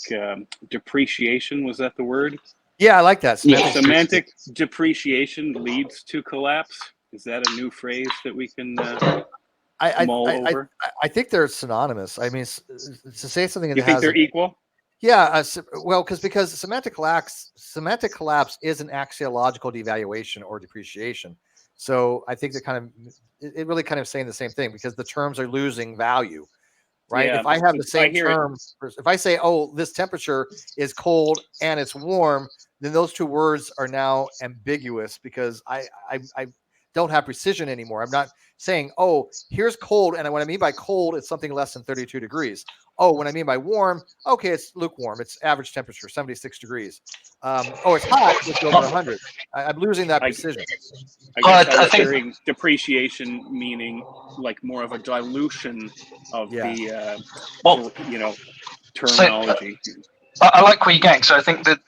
Speaker 3: depreciation, was that the word?
Speaker 1: Yeah, I like that.
Speaker 3: Semantic depreciation leads to collapse. Is that a new phrase that we can mull over?
Speaker 1: I think they're synonymous. I mean, to say something that
Speaker 3: you think they're equal?
Speaker 1: Yeah, because semantic collapse is an axiological devaluation or depreciation. So I think it really kind of saying the same thing, because the terms are losing value. Right. Yeah, if I have the same term, if I say, oh, this temperature is cold and it's warm, then those two words are now ambiguous, because I don't have precision anymore. I'm not saying, oh, here's cold, and what I mean by cold, it's something less than 32 degrees. Oh, when I mean by warm, okay, it's lukewarm. It's average temperature, 76 degrees. Oh, it's hot, let's go over 100. I'm losing that precision.
Speaker 3: I guess I was hearing depreciation meaning like more of a dilution of the terminology.
Speaker 4: So, I like where you're going. So I think that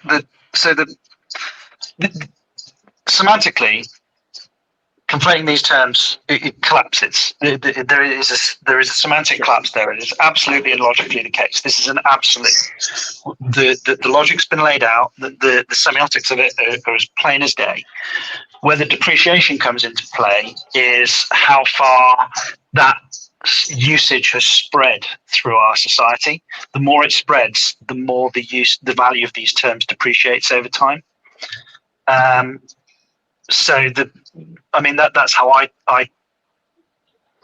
Speaker 4: semantically, conflating these terms, it collapses. There is a semantic collapse there. It is absolutely and logically the case. This is an absolute. The logic's been laid out. The semiotics of it are as plain as day. Where the depreciation comes into play is how far that usage has spread through our society. The more it spreads, the more the value of these terms depreciates over time. So that's how I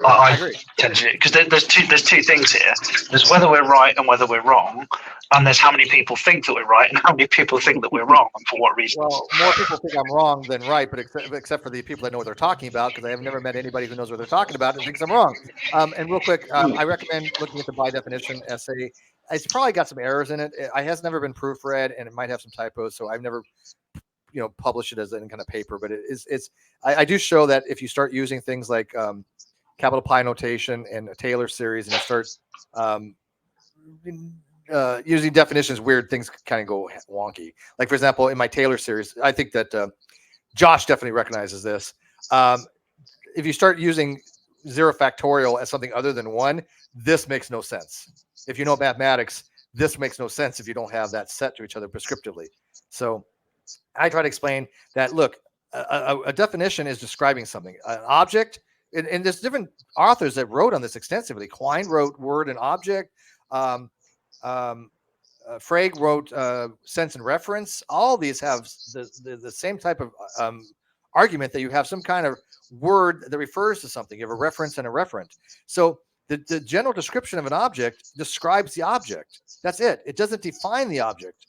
Speaker 4: I tend to, because there's two things here. There's whether we're right and whether we're wrong, and there's how many people think that we're right and how many people think that we're wrong, and for what reasons.
Speaker 1: Well, more people think I'm wrong than right, but except for the people that know what they're talking about, because I have never met anybody who knows what they're talking about and thinks I'm wrong. And real quick, I recommend looking at the by definition essay. It's probably got some errors in it. It has never been proofread, and it might have some typos, so I've never published it as any kind of paper. But I do show that if you start using things like capital Pi notation and a Taylor series, and you start using definitions, weird things kind of go wonky. Like, for example, in my Taylor series, I think that Josh definitely recognizes this. If you start using 0 factorial as something other than 1, this makes no sense. If you know mathematics, this makes no sense if you don't have that set to each other prescriptively. So I try to explain that, look, a definition is describing something. An object, and there's different authors that wrote on this extensively. Klein wrote word and object. Frege wrote sense and reference. All these have the same type of argument, that you have some kind of word that refers to something. You have a reference and a referent. So the general description of an object describes the object. That's it. It doesn't define the object.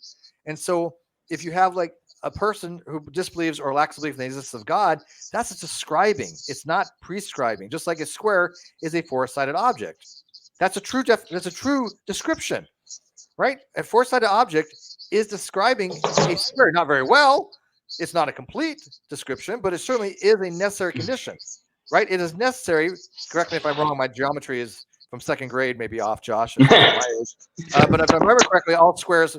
Speaker 1: And so if you have like a person who disbelieves or lacks belief in the existence of God, that's describing. It's not prescribing. Just like a square is a four-sided object. That's a true description, right? A four-sided object is describing a square. Not very well. It's not a complete description, but it certainly is a necessary condition, right? It is necessary. Correct me if I'm wrong. My geometry is from second grade, maybe off, Josh. But if I remember correctly, all squares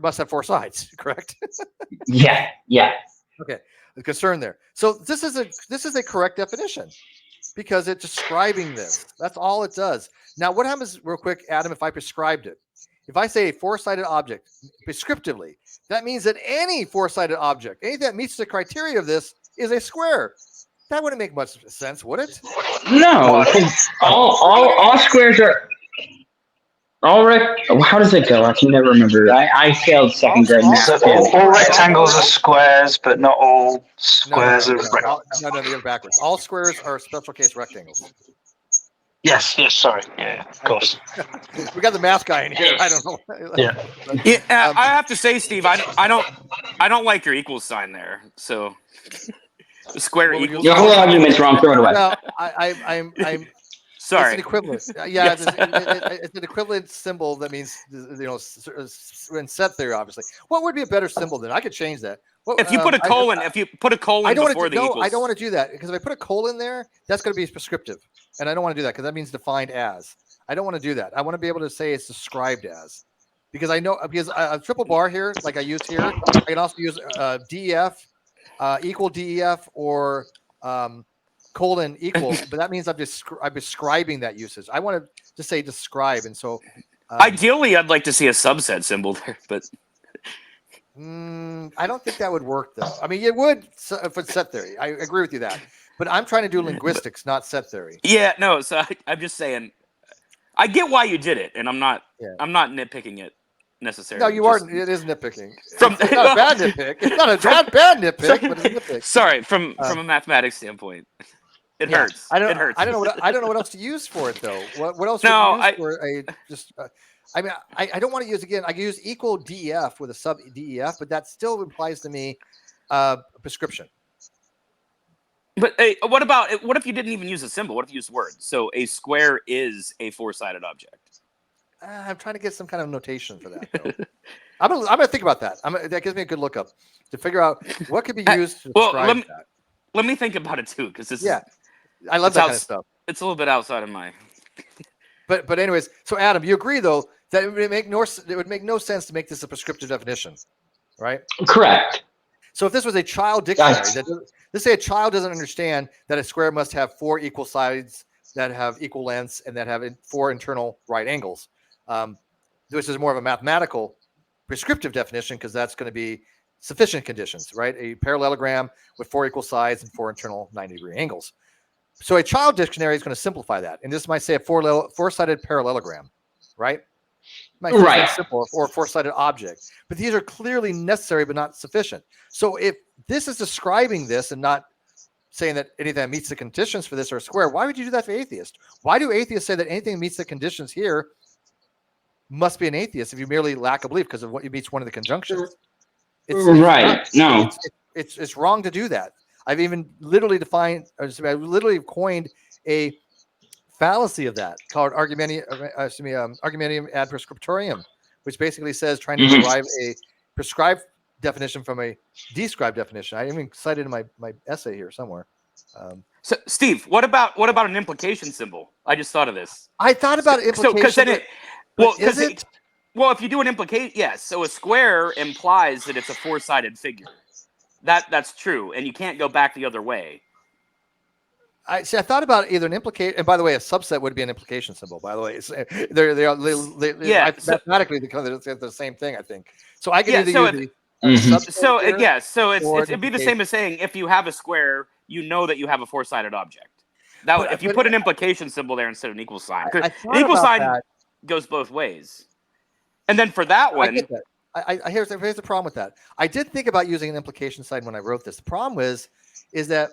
Speaker 1: must have four sides, correct?
Speaker 6: Yeah.
Speaker 1: Okay, the concern there. So this is a correct definition because it's describing this. That's all it does. Now, what happens, real quick, Adam, if I prescribed it? If I say a four-sided object prescriptively, that means that any four-sided object, anything that meets the criteria of this, is a square. That wouldn't make much sense, would it?
Speaker 6: No, all squares are. How does it go? I can never remember. I failed second grade math.
Speaker 4: All rectangles are squares, but not all squares are rectangles.
Speaker 1: No, you're backwards. All squares are special case rectangles.
Speaker 4: Yes, sorry. Yeah, of course.
Speaker 1: We got the math guy in here. I don't know.
Speaker 5: Yeah, I have to say, Steve, I don't like your equals sign there. So the square equals.
Speaker 6: Your whole argument's wrong. Throw it away.
Speaker 1: Well, I'm
Speaker 5: sorry.
Speaker 1: It's an equivalent. Yeah, it's an equivalent symbol that means, in set theory, obviously. What would be a better symbol then? I could change that.
Speaker 5: If you put a colon, before the equals.
Speaker 1: I don't want to do that, because if I put a colon there, that's going to be prescriptive, and I don't want to do that because that means defined as. I don't want to do that. I want to be able to say it's described as, because a triple bar here, like I used here, I can also use DEF, equal DEF, or colon equal, but that means I'm describing that usage. I want to just say describe, and so
Speaker 5: ideally, I'd like to see a subset symbol there, but.
Speaker 1: I don't think that would work, though. I mean, it would if it's set theory. I agree with you that, but I'm trying to do linguistics, not set theory.
Speaker 5: Yeah, no. So I'm just saying, I get why you did it, and I'm not nitpicking it necessarily.
Speaker 1: No, you are. It is nitpicking. It's not a bad nitpick. It's not a bad nitpick, but it's a nitpick.
Speaker 5: Sorry, from a mathematics standpoint, it hurts.
Speaker 1: I don't
Speaker 5: Hurts.
Speaker 1: know what else to use for it, though. What else? I don't want to use, again, I can use equal DEF with a sub DEF, but that still implies to me prescription.
Speaker 5: But what if you didn't even use a symbol? What if you used words? So a square is a four-sided object.
Speaker 1: I'm trying to get some kind of notation for that, though. I'm gonna think about that. That gives me a good lookup to figure out what could be used to describe that.
Speaker 5: Let me think about it too, because
Speaker 1: I love that kind of stuff.
Speaker 5: It's a little bit outside of my.
Speaker 1: But anyways, so Adam, you agree though that it would make no sense to make this a prescriptive definition, right?
Speaker 6: Correct.
Speaker 1: So if this was a child dictionary, let's say a child doesn't understand that a square must have four equal sides that have equal lengths and that have four internal right angles, which is more of a mathematical prescriptive definition, because that's going to be sufficient conditions, right? A parallelogram with four equal sides and four internal 90-degree angles. So a child dictionary is going to simplify that, and this might say a four-sided parallelogram, right? Might be simple, or a four-sided object, but these are clearly necessary but not sufficient. So if this is describing this and not saying that anything that meets the conditions for this are a square, why would you do that for atheists? Why do atheists say that anything that meets the conditions here must be an atheist if you merely lack a belief because of what meets one of the conjunctions? It's wrong to do that. I've even literally coined a fallacy of that called argumentum ad prescriptorium, which basically says trying to derive a prescribed definition from a described definition. I even cited in my essay here somewhere.
Speaker 5: So, Steve, what about an implication symbol? I just thought of this.
Speaker 1: I thought about implication.
Speaker 5: If you do an implication, yes. So a square implies that it's a four-sided figure. That's true, and you can't go back the other way.
Speaker 1: I thought about either an implication, and by the way, a subset would be an implication symbol. By the way, mathematically they're the same thing. I think so. I can either it'd be the same as saying if you have a square, you know that you have a four-sided object. If you put an implication symbol there instead of an equal sign, because an equal sign goes both ways. And then for that one, here's the problem with that. I did think about using an implication sign when I wrote this. The problem is that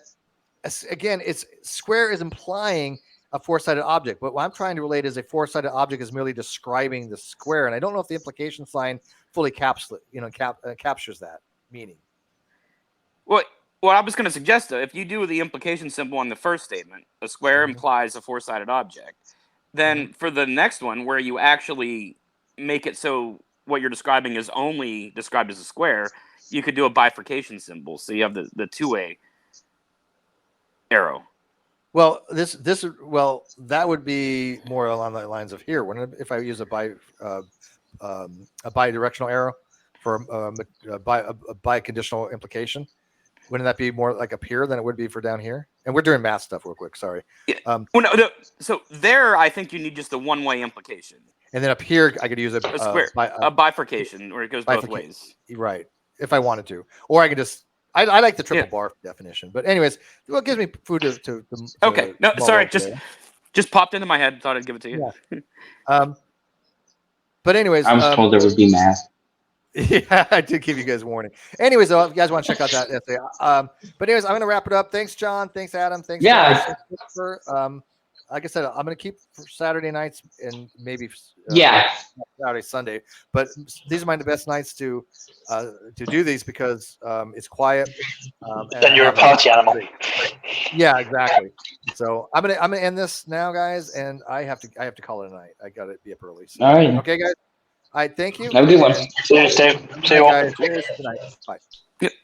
Speaker 1: again, square is implying a four-sided object, but what I'm trying to relate is a four-sided object is merely describing the square, and I don't know if the implication sign fully captures that meaning.
Speaker 5: What I was going to suggest, though, if you do the implication symbol on the first statement, a square implies a four-sided object, then for the next one, where you actually make it so what you're describing is only described as a square, you could do a bifurcation symbol, so you have the two-way arrow.
Speaker 1: Well, that would be more along the lines of here. If I use a bidirectional arrow for a biconditional implication, wouldn't that be more like up here than it would be for down here? And we're doing math stuff real quick. Sorry.
Speaker 5: Yeah. So there, I think you need just a one-way implication.
Speaker 1: And then up here, I could use a square,
Speaker 5: a bifurcation, where it goes both ways.
Speaker 1: Right, if I wanted to, or I could just. I like the triple bar definition, but anyways, it gives me food to
Speaker 5: okay. No, sorry, just popped into my head. Thought I'd give it to you.
Speaker 1: Yeah. But anyways,
Speaker 6: I was told there would be math.
Speaker 1: Yeah, I did give you guys a warning. Anyways, though, if you guys want to check out that essay, but anyways, I'm going to wrap it up. Thanks, John. Thanks, Adam. Thanks.
Speaker 6: Yeah.
Speaker 1: Like I said, I'm going to keep for Saturday nights and maybe Saturday, Sunday. But these are the best nights to do these because it's quiet.
Speaker 4: Then you're a party animal.
Speaker 1: Yeah, exactly. So I'm gonna end this now, guys, and I have to call it a night. I got to be up early. So.
Speaker 6: All right.
Speaker 1: Okay, guys. All right. Thank you.
Speaker 6: Have a good one.
Speaker 4: See you, Steve. See you all.
Speaker 1: Guys. Cheers. Good night. Bye.